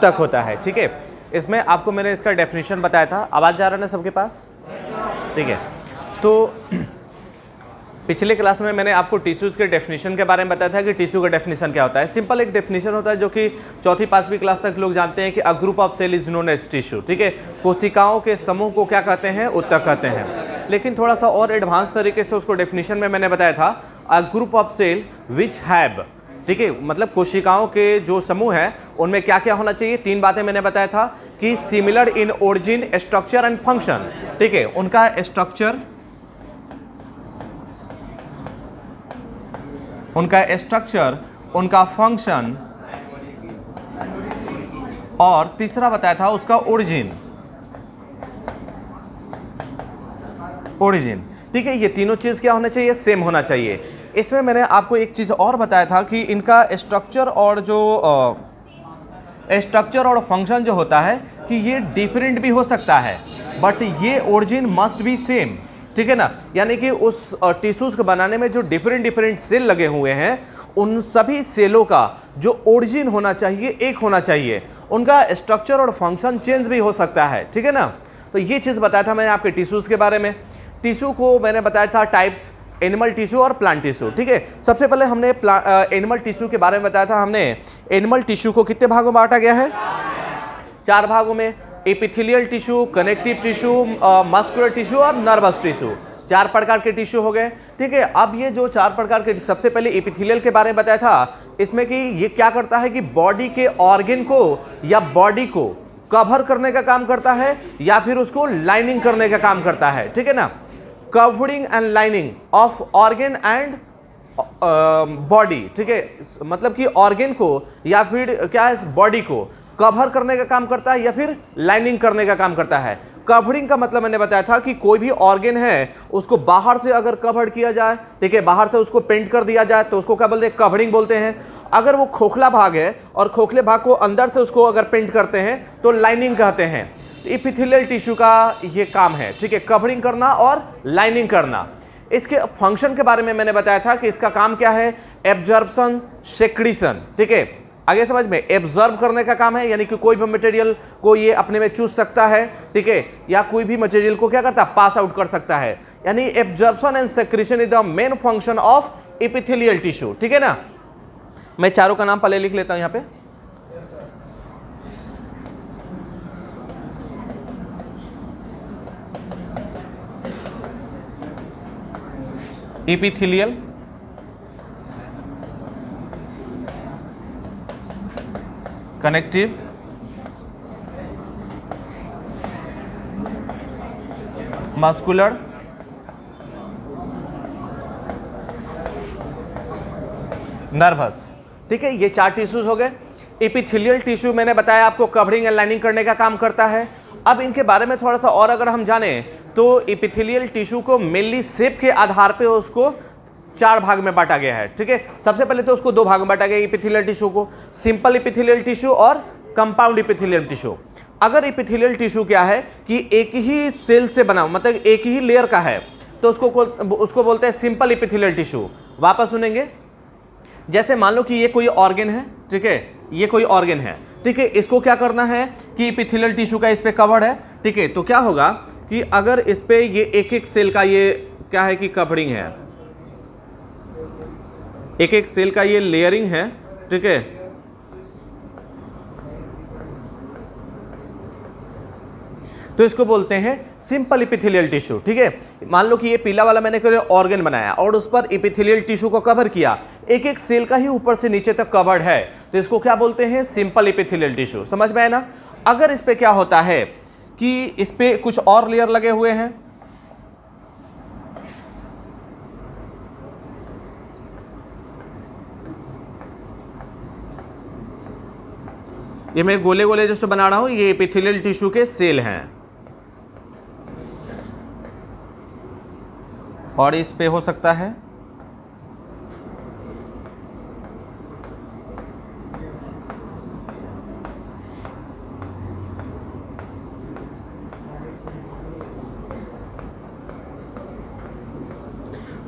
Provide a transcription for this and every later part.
तक होता है। ठीक है, इसमें आपको मैंने इसका डेफिनेशन बताया था। आवाज़ जा रहा है ना सबके पास? ठीक है, तो पिछले क्लास में मैंने आपको टिश्यूज़ के डेफिनेशन के बारे में बताया था कि टिश्यू का डेफिनेशन क्या होता है। सिंपल एक डेफिनेशन होता है जो कि चौथी पांचवी क्लास तक लोग जानते हैं कि a group of cell is known as tissue. ठीक है, कोशिकाओं के समूह को क्या कहते हैं? ऊतक कहते हैं। लेकिन थोड़ा सा और एडवांस तरीके से उसको डेफिनेशन में मैंने बताया था, a group of cell which have, ठीक है, मतलब कोशिकाओं के जो समूह है उनमें क्या क्या होना चाहिए। तीन बातें मैंने बताया था कि similar in origin, structure and function. ठीक है, उनका स्ट्रक्चर, उनका फंक्शन, और तीसरा बताया था उसका ओरिजिन। ठीक है, ये तीनों चीज क्या होना चाहिए? सेम होना चाहिए। इसमें मैंने आपको एक चीज और बताया था कि इनका स्ट्रक्चर और फंक्शन जो होता है कि ये डिफरेंट भी हो सकता है, बट ये ओरिजिन मस्ट बी सेम। ठीक है ना, यानी कि उस टिश्यूज को बनाने में जो डिफरेंट सेल लगे हुए हैं उन सभी सेलों का जो ओरिजिन होना चाहिए एक होना चाहिए। उनका स्ट्रक्चर और फंक्शन चेंज भी हो सकता है। ठीक है ना, तो ये चीज़ बताया था मैंने आपके टिश्यूज के बारे में। टिश्यू को मैंने बताया था टाइप्स, एनिमल टिश्यू और प्लांट टिश्यू। ठीक है, सबसे पहले हमने एनिमल टिश्यू के बारे में बताया था। हमने एनिमल टिश्यू को कितने भागों में बांटा गया है? 4 भागों में। Epithelial tissue, connective tissue, muscular tissue और नर्वस टिश्यू। 4 प्रकार के टिश्यू हो गए। ठीक है, अब ये जो 4 प्रकार के, सबसे पहले एपिथेलियल के बारे में बताया था। इसमें कि ये क्या करता है कि बॉडी के ऑर्गन को या बॉडी को कवर करने का काम करता है या फिर उसको लाइनिंग करने का काम करता है। ठीक है ना, covering and lining of organ and body. ठीक है, मतलब कि ऑर्गन को या फिर क्या है, बॉडी को कवर करने का काम करता है या फिर लाइनिंग करने का काम करता है। कवरिंग का मतलब मैंने बताया था कि कोई भी ऑर्गन है उसको बाहर से अगर कवर किया जाए, ठीक है, बाहर से उसको पेंट कर दिया जाए तो उसको क्या बोलते हैं? कवरिंग बोलते हैं। अगर वो खोखला भाग है और खोखले भाग को अंदर से उसको अगर पेंट करते हैं तो लाइनिंग कहते हैं। एपिथेलियल टिश्यू का ये काम है। ठीक है, कवरिंग करना और लाइनिंग करना। इसके फंक्शन के बारे में मैंने बताया था कि इसका काम क्या है? Absorption, secretion. ठीक है, आगे समझ में, एब्जॉर्ब करने का काम है, यानी कि कोई भी मटेरियल को ये अपने में चूस सकता है। ठीक है, या कोई भी मटेरियल को क्या करता है? पास आउट कर सकता है। यानी absorption and secretion is the main function of epithelial tissue. ठीक है ना, मैं चारों का नाम पहले लिख लेता हूं यहां पे। Epithelial, connective, muscular, nervous. ठीक है, ये 4 टिश्यूज हो गए। एपिथेलियल टिश्यू मैंने बताया आपको कवरिंग एंड लाइनिंग करने का काम करता है। अब इनके बारे में थोड़ा सा और अगर हम जाने तो एपिथेलियल टिश्यू को मेनली शेप के आधार पे उसको 4 भाग में बांटा गया है। ठीक है, सबसे पहले तो उसको 2 भाग में बांटा गया एपिथेलियल टिश्यू को, सिंपल एपिथेलियल टिश्यू और कंपाउंड एपिथेलियल टिश्यू। अगर एपिथेलियल टिश्यू क्या है कि एक ही सेल से बना, मतलब एक ही लेयर का है, तो उसको बोलते हैं सिंपल एपिथेलियल टिश्यू। वापस सुनेंगे, जैसे मान लो कि ये कोई ऑर्गन है। ठीक है, ये कोई ऑर्गन है। ठीक है, इसको क्या करना है कि एपिथेलियल टिश्यू का इस पे कवर है। ठीक है, तो क्या होगा कि अगर इस पे ये एक एक सेल का ये क्या है कि कवरिंग है, एक एक सेल का ये लेयरिंग है। ठीक है, तो इसको बोलते हैं सिंपल एपिथेलियल टिश्यू। ठीक है, मान लो कि ये पीला वाला मैंने कोई ऑर्गन बनाया और उस पर एपिथेलियल टिश्यू को कवर किया, एक एक सेल का ही ऊपर से नीचे तक कवर्ड है, तो इसको क्या बोलते हैं? Simple epithelial tissue. समझ में आया ना? अगर इस पे क्या होता है कि इस पे कुछ और लेयर लगे हुए हैं, ये मैं गोले गोले जैसे बना रहा हूं, ये एपिथेलियल टिश्यू के सेल हैं और इस पे हो सकता है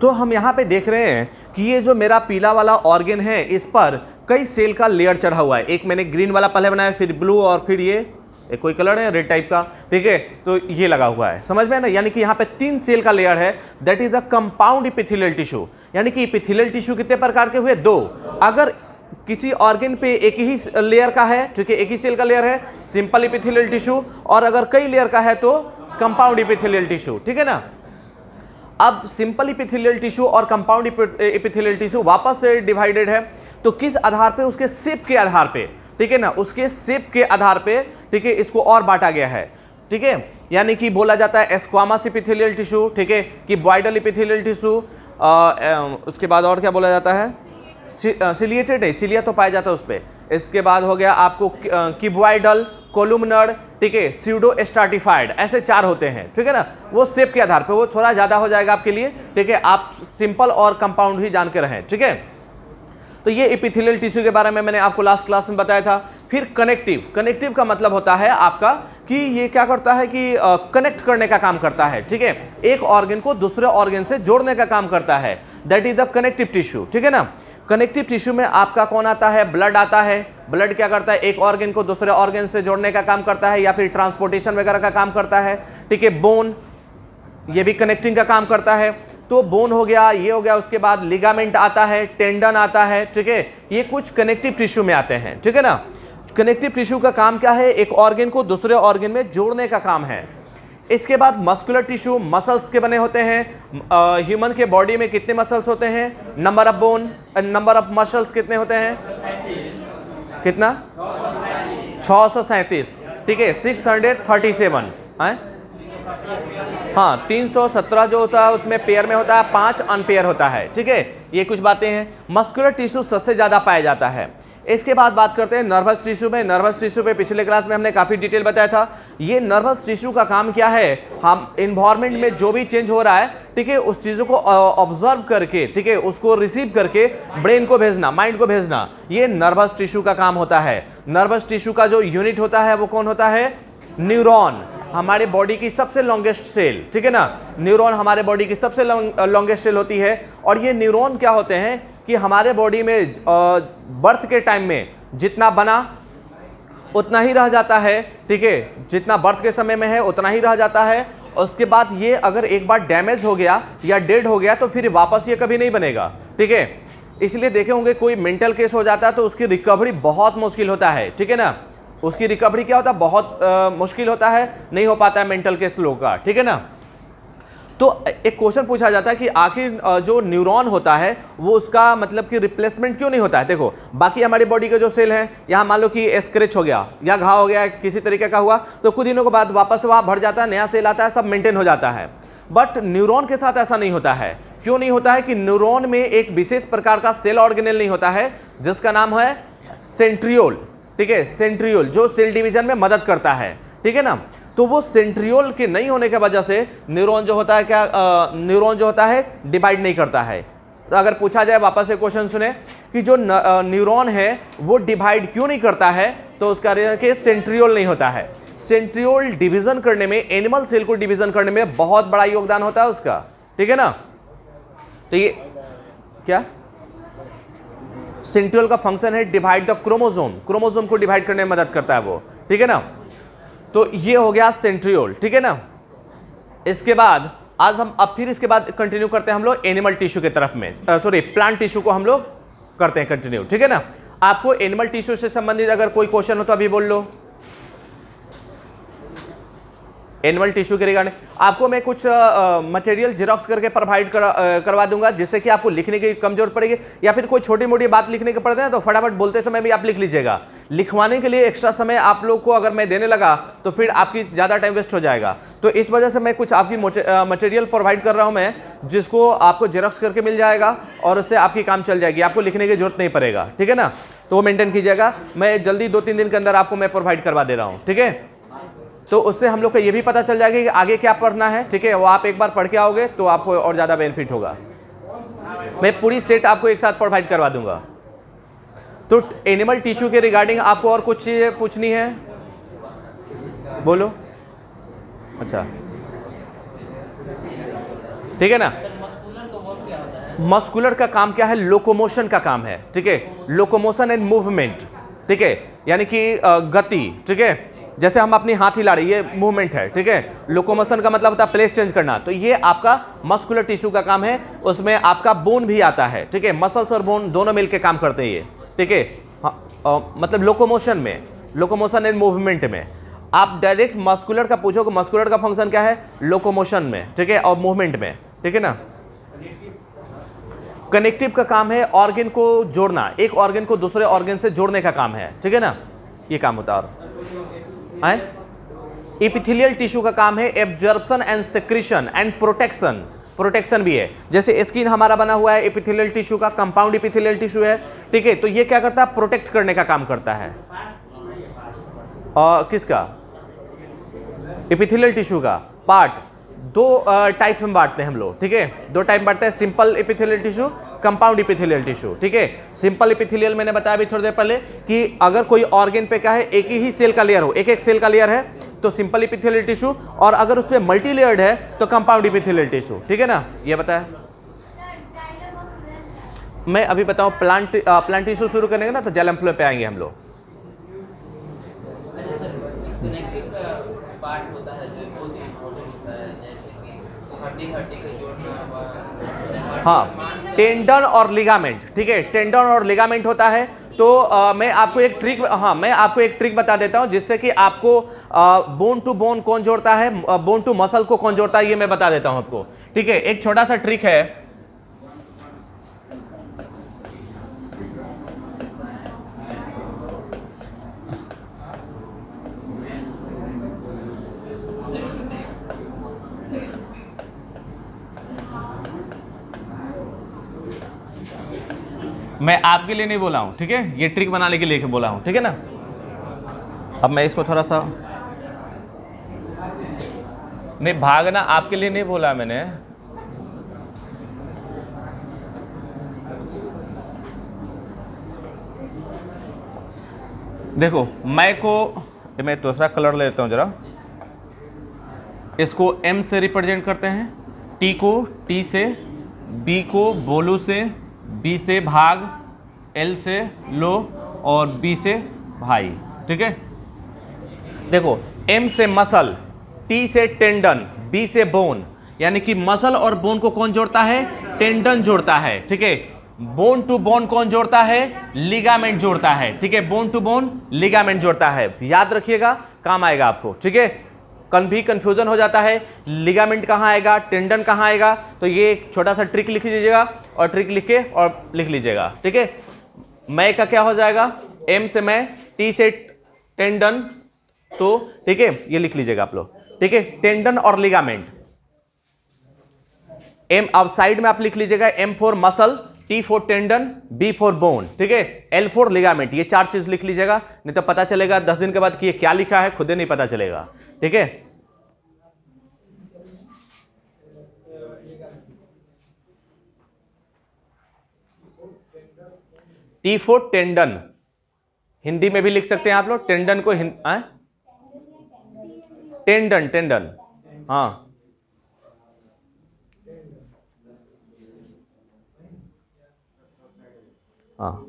तो हम यहाँ पे देख रहे हैं कि ये जो मेरा पीला वाला ऑर्गन है इस पर कई सेल का लेयर चढ़ा हुआ है। एक मैंने ग्रीन वाला पहले बनाया, फिर ब्लू, और फिर ये एक कोई कलर है रेड टाइप का, ठीक है, तो ये लगा हुआ है, समझ में ना। यानी कि यहाँ पे 3 सेल का लेयर है, that is the compound epithelial tissue. यानी कि इपिथेलियल टिश्यू कितने प्रकार के हुए? 2। अगर किसी ऑर्गन पे एक ही लेयर का है, ठीक है, एक ही सेल का लेयर है, सिंपल इपिथेलियल टिश्यू, और अगर कई लेयर का है तो कंपाउंड इपिथेलियल टिश्यू, ठीक है ना। अब सिंपल इपिथेलियल टिश्यू और कंपाउंड इपिथेलियल टिश्यू वापस से डिवाइडेड है, तो किस आधार पे? उसके शेप के आधार पे, ठीक है ना, उसके शेप के आधार पे, ठीक है, इसको और बांटा गया है, ठीक है। यानी कि बोला जाता है स्क्वामस इपिथेलियल टिश्यू, ठीक है, कि बॉयडल इपिथेलियल टिश्यू, उसके बाद और क्या बोला जाता है? सिलिएटेड है, सिलिया तो पाया जाता है उस पर। इसके बाद हो गया आपको क्यूबॉइडल, कोलुमनर, ठीक है, स्यूडो स्ट्राटिफाइड, ऐसे 4 होते हैं, ठीक है ना। वो शेप के आधार पे वो थोड़ा ज़्यादा हो जाएगा आपके लिए, ठीक है, आप सिंपल और कंपाउंड ही जान के रहें, ठीक है। तो ये एपिथेलियल टिश्यू के बारे में मैंने आपको लास्ट क्लास में बताया था। फिर कनेक्टिव, कनेक्टिव का मतलब होता है आपका कि ये क्या करता है कि कनेक्ट करने का काम करता है, ठीक है, एक ऑर्गन को दूसरे ऑर्गन से जोड़ने का काम करता है, that is the connective tissue, ठीक है ना। कनेक्टिव टिश्यू में आपका कौन आता है? ब्लड आता है। ब्लड क्या करता है? एक ऑर्गन को दूसरे ऑर्गन से जोड़ने का काम करता है या फिर ट्रांसपोर्टेशन वगैरह का काम करता है, ठीक है। बोन, ये भी कनेक्टिंग का काम करता है। तो बोन हो गया, ये हो गया, उसके बाद लिगामेंट आता है, टेंडन आता है, ठीक है, ये कुछ कनेक्टिव टिश्यू में आते हैं, ठीक है ना। कनेक्टिव टिश्यू का काम क्या है? एक ऑर्गन को दूसरे ऑर्गन में जोड़ने का काम है। इसके बाद मस्कुलर टिश्यू, मसल्स के बने होते हैं। ह्यूमन के बॉडी में कितने मसल्स होते हैं? Number of bone, number of muscles कितने होते हैं? कितना? 637, ठीक है, 637 है। हाँ, 317 जो होता है उसमें पेयर में होता है, 5 अनपेयर होता है, ठीक है। ये कुछ बातें हैं। मस्कुलर टिश्यू सबसे ज़्यादा पाया जाता है। इसके बाद बात करते हैं नर्वस टिश्यू में। नर्वस टिश्यू पे पिछले क्लास में हमने काफ़ी डिटेल बताया था। ये नर्वस टिश्यू का काम क्या है? हम इन्वायरमेंट में जो भी चेंज हो रहा है, ठीक है, उस चीज़ों को ऑब्जर्व करके, ठीक है, उसको रिसीव करके ब्रेन को भेजना, माइंड को भेजना, ये नर्वस टिश्यू का काम होता है। नर्वस टिश्यू का जो यूनिट होता है वो कौन होता है? न्यूरॉन, हमारे बॉडी की सबसे लॉन्गेस्ट सेल, ठीक है ना। न्यूरॉन हमारे बॉडी की सबसे लॉन्गेस्ट सेल होती है। और ये न्यूरॉन क्या होते हैं कि हमारे बॉडी में बर्थ के टाइम में जितना बना उतना ही रह जाता है, ठीक है, जितना बर्थ के समय में है उतना ही रह जाता है। उसके बाद ये अगर एक बार डैमेज हो गया या डेड हो गया तो फिर वापस ये कभी नहीं बनेगा, ठीक है। इसलिए देखे होंगे कोई मेंटल केस हो जाता है तो उसकी रिकवरी बहुत मुश्किल होता है, ठीक है ना। उसकी रिकवरी क्या होता है? बहुत मुश्किल होता है, नहीं हो पाता है मेंटल केस लोगों का, ठीक है ना। तो एक क्वेश्चन पूछा जाता है कि आखिर जो न्यूरॉन होता है वो उसका मतलब कि रिप्लेसमेंट क्यों नहीं होता है? देखो, बाकी हमारी बॉडी के जो सेल हैं, यहाँ मान लो कि स्क्रैच हो गया या घाव हो गया किसी तरीके का हुआ, तो कुछ दिनों के बाद वापस वहाँ भर जाता है, नया सेल आता है, सब मेंटेन हो जाता है। बट न्यूरॉन के साथ ऐसा नहीं होता है। क्यों नहीं होता है? कि न्यूरॉन में एक विशेष प्रकार का सेल ऑर्गेनेल नहीं होता है जिसका नाम है सेंट्रियोल, ठीक है, सेंट्रियोल, जो सेल डिवीजन में मदद करता है, ठीक है ना। तो वो सेंट्रियोल के नहीं होने की वजह से न्यूरॉन जो होता है क्या न्यूरॉन जो होता है डिवाइड नहीं करता है। तो अगर पूछा जाए, वापस से क्वेश्चन सुने, कि जो न्यूरॉन है वो डिवाइड क्यों नहीं करता है, तो उसका रीजन कि सेंट्रियोल नहीं होता है। सेंट्रियोल डिवीजन करने में, एनिमल सेल को डिवीजन करने में बहुत बड़ा योगदान होता है उसका, ठीक है ना। तो ये क्या सेंट्रियोल का फंक्शन है? डिवाइड द क्रोमोसोम, क्रोमोसोम को डिवाइड करने में मदद करता है वो, ठीक है ना। तो ये हो गया सेंट्रियोल, ठीक है ना। इसके बाद आज हम अब फिर इसके बाद कंटिन्यू करते हैं हम लोग एनिमल टिश्यू की तरफ में, सॉरी प्लांट टिश्यू को हम लोग करते हैं कंटिन्यू, ठीक है ना। आपको एनिमल टिश्यू से संबंधित अगर कोई क्वेश्चन हो तो अभी बोल लो। एनिमल टिश्यू के रिगार्डिंग आपको मैं कुछ मटेरियल जेरोक्स करके प्रोवाइड करवा दूंगा, जिससे कि आपको लिखने की कम जरूरत पड़ेगी, या फिर कोई छोटी मोटी बात लिखने के पड़ते हैं तो फटाफट बोलते समय भी आप लिख लीजिएगा। लिखवाने के लिए एक्स्ट्रा समय आप लोग को अगर मैं देने लगा तो फिर आपकी ज़्यादा टाइम वेस्ट हो जाएगा। तो इस वजह से मैं कुछ आपकी मटेरियल प्रोवाइड कर रहा हूँ मैं, जिसको आपको जेरोक्स करके मिल जाएगा और उससे आपकी काम चल जाएगी, आपको लिखने की जरूरत नहीं पड़ेगा, ठीक है ना। तो वो मेंटेन कीजिएगा, मैं जल्दी 2-3 दिन के अंदर आपको मैं प्रोवाइड करवा दे रहा हूँ, ठीक है। तो उससे हम लोग को ये भी पता चल जाएगा कि आगे क्या पढ़ना है, ठीक है। वो आप एक बार पढ़ के आओगे तो आपको और ज़्यादा बेनिफिट होगा। मैं पूरी सेट आपको एक साथ प्रोवाइड करवा दूंगा। तो एनिमल टिश्यू के रिगार्डिंग आपको और कुछ चीज़ें पूछनी है? बोलो। अच्छा, ठीक है ना। मस्कुलर का काम क्या है? लोकोमोशन का काम है, ठीक है, लोकोमोशन एंड मूवमेंट, ठीक है, यानी कि गति, ठीक है, जैसे हम अपनी हाथ हिला रहे, ये मूवमेंट है, ठीक है। लोकोमोशन का मतलब होता है प्लेस चेंज करना, तो ये आपका मस्कुलर टिश्यू का काम है। उसमें आपका बोन भी आता है, ठीक है, मसल्स और बोन दोनों मिलकर काम करते हैं ये, ठीक है। हाँ, मतलब लोकोमोशन में, लोकोमोशन एंड मूवमेंट में। आप डायरेक्ट मस्कुलर का पूछोगे, मस्कुलर का फंक्शन क्या है? लोकोमोशन में, ठीक है, और मूवमेंट में, ठीक है ना। कनेक्टिव का काम है ऑर्गन को जोड़ना, एक ऑर्गन को दूसरे ऑर्गन से जोड़ने का काम है, ठीक है ना, ये काम होता है। एपिथेलियल टिश्यू का काम है absorption and secretion and protection, protection भी है। जैसे स्किन हमारा बना हुआ है एपिथेलियल टिश्यू का, कंपाउंड एपिथेलियल टिश्यू है, ठीक है, तो ये क्या करता है? प्रोटेक्ट करने का काम करता है। किसका? एपिथेलियल टिश्यू का पार्ट दो टाइप में बांटते हैं हम लोग, ठीक है, दो टाइप बांटते हैं, simple epithelial tissue, compound epithelial tissue, ठीक है। सिंपल एपिथेलियल मैंने बताया अभी थोड़ी देर पहले कि अगर कोई ऑर्गन पे क्या है, एक ही सेल का लेयर हो, एक एक सेल का लेयर है, तो सिंपल एपिथेलियल टिश्यू, और अगर उस पर मल्टी लेयर्ड है तो कंपाउंड एपिथेलियल टिश्यू, ठीक है ना, ये बताया। मैं अभी बताऊं प्लांट टिश्यू शुरू करेंगे ना तो जाइलम फ्लोएम पे आएंगे हम लोग। पार्ट होता है जो बहुत इम्पोर्टेंट होता है, जैसे कि हड्डी को जोड़ना, हाँ, टेंडन और लिगामेंट, ठीक है, टेंडन और लिगामेंट होता है। तो मैं आपको एक ट्रिक बता देता हूं जिससे कि आपको बोन टू बोन कौन जोड़ता है, बोन टू मसल को कौन जोड़ता है, ये मैं बता देता हूं आपको, ठीक है। एक छोटा सा ट्रिक है, मैं आपके लिए नहीं बोला हूं, ठीक है, ये ट्रिक बनाने के लिए बोला हूं, ठीक है ना। अब मैं इसको थोड़ा सा, नहीं भागना आपके लिए नहीं बोला मैंने, देखो मैं दूसरा कलर लेता हूं जरा, इसको M से रिप्रेजेंट करते हैं, T को T से, B को बोलू से, B से भाग, L से लो, और B से भाई, ठीक है। देखो M से मसल, T से टेंडन, B से बोन, यानी कि मसल और बोन को कौन जोड़ता है? टेंडन जोड़ता है, ठीक है। बोन टू बोन कौन जोड़ता है? लिगामेंट जोड़ता है, ठीक है, बोन टू बोन लिगामेंट जोड़ता है, याद रखिएगा, काम आएगा आपको, ठीक है। भी कंफ्यूजन हो जाता है, लिगामेंट कहाँ आएगा, टेंडन कहाँ आएगा, तो ये एक छोटा सा ट्रिक लिख लीजिएगा, और ट्रिक लिख के और लिख लीजिएगा, ठीक है। मैं का क्या हो जाएगा? M से मैं, T से टेंडन, तो ठीक है, ये लिख लीजिएगा आप लोग, ठीक है, टेंडन और लिगामेंट। M अब साइड में आप लिख लीजिएगा, M for muscle, T for tendon, B for bone, ठीक है, L फॉर लिगामेंट, ये चार चीज लिख लीजिएगा, नहीं तो पता चलेगा 10 दिन के बाद कि ये क्या लिखा है, खुद ही नहीं पता चलेगा, ठीक है। T फॉर टेंडन, हिंदी में भी लिख सकते हैं आप लोग, टेंडन को टेंडन, हाँ, हाँ,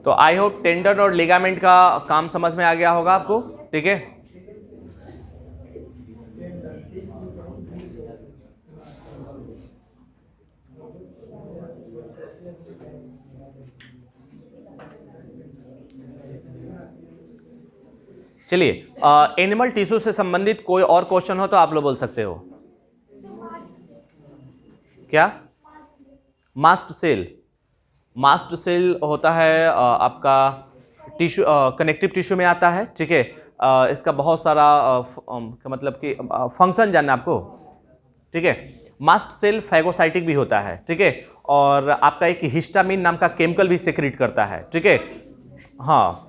तो आई होप टेंडन और लिगामेंट का काम समझ में आ गया होगा आपको, ठीक है। चलिए, एनिमल टिश्यू से संबंधित कोई और क्वेश्चन हो तो आप लोग बोल सकते हो। क्या? मास्ट सेल, मास्ट सेल होता है आपका टिश्यू, कनेक्टिव टिश्यू में आता है, ठीक है। इसका बहुत सारा मतलब कि फंक्शन जानना आपको, ठीक है। मास्ट सेल फैगोसाइटिक भी होता है, ठीक है, और आपका एक हिस्टामिन नाम का केमिकल भी सेक्रेट करता है, ठीक है। हाँ,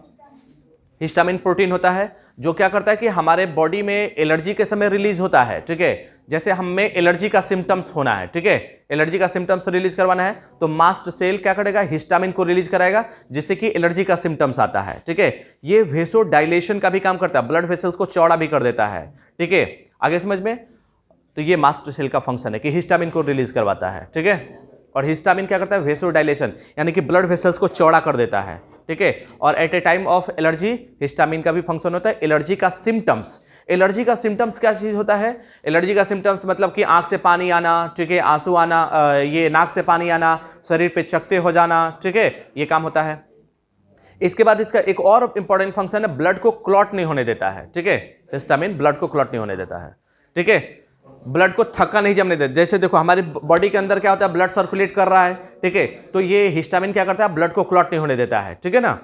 हिस्टामिन प्रोटीन होता है, जो क्या करता है कि हमारे बॉडी में एलर्जी के समय रिलीज होता है, ठीक है। जैसे हमें एलर्जी का सिम्टम्स होना है, ठीक है, एलर्जी का सिम्टम्स रिलीज करवाना है तो मास्ट सेल क्या करेगा, हिस्टामिन को रिलीज कराएगा जिससे कि एलर्जी का सिम्टम्स आता है, ठीक है। ये वेसो डायलेशन का भी काम करता है, ब्लड वेसल्स को चौड़ा भी कर देता है, ठीक है। आगे समझ में, तो ये मास्ट सेल का फंक्शन है कि हिस्टामिन को रिलीज करवाता है, ठीक है। और हिस्टामिन क्या करता है, वेसो डायलेशन यानी कि ब्लड वेसल्स को चौड़ा कर देता है, ठीक है। और at a time of allergy histamine का भी फंक्शन होता है। एलर्जी का सिम्टम्स, एलर्जी का सिम्टम्स क्या चीज होता है, एलर्जी का सिम्टम्स मतलब कि आंख से पानी आना, ठीक है, आंसू आना, ये नाक से पानी आना, शरीर पे चकते हो जाना, ठीक है, ये काम होता है। इसके बाद इसका एक और इंपॉर्टेंट फंक्शन है, ब्लड को क्लॉट नहीं होने देता है, ठीक है। हिस्टामिन ब्लड को क्लॉट नहीं होने देता है, ठीक है, ब्लड को थक्का नहीं जमने देता। जैसे देखो हमारी बॉडी के अंदर क्या होता है, ब्लड सर्कुलेट कर रहा है, ठीक है, तो ये हिस्टामिन क्या करता है, ब्लड को क्लॉट नहीं होने देता है, ठीक है ना।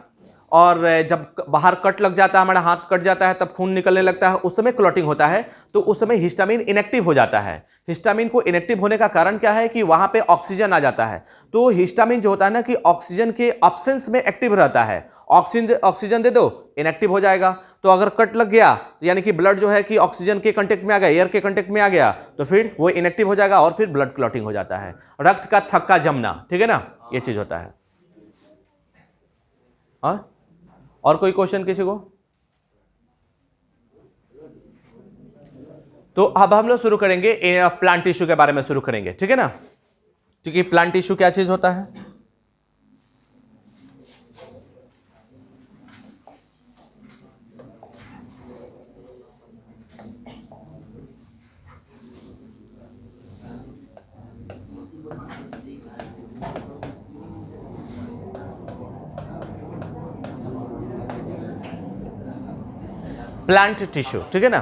और जब बाहर कट लग जाता है, हमारा हाथ कट जाता है, तब खून निकलने लगता है, उस समय क्लॉटिंग होता है, तो उस समय हिस्टामिन इनएक्टिव हो जाता है। हिस्टामिन को इनएक्टिव होने का कारण क्या है कि वहां पे ऑक्सीजन आ जाता है, तो हिस्टामिन जो होता है ना कि ऑक्सीजन के अब्सेंस में एक्टिव रहता है। ऑक्सीजन दे दो, इनएक्टिव हो जाएगा। तो अगर कट लग गया यानी कि ब्लड जो है कि ऑक्सीजन के कांटेक्ट में आ गया, एयर के कांटेक्ट में आ गया, तो फिर वो इनएक्टिव हो जाएगा और फिर ब्लड क्लॉटिंग हो जाता है, रक्त का थक्का जमना, ठीक है ना, ये चीज होता है। और कोई क्वेश्चन किसी को? तो अब हम लोग शुरू करेंगे प्लांट टिश्यू के बारे में शुरू करेंगे, ठीक है ना, क्योंकि प्लांट टिश्यू क्या चीज होता है। प्लांट टिश्यू, ठीक है ना।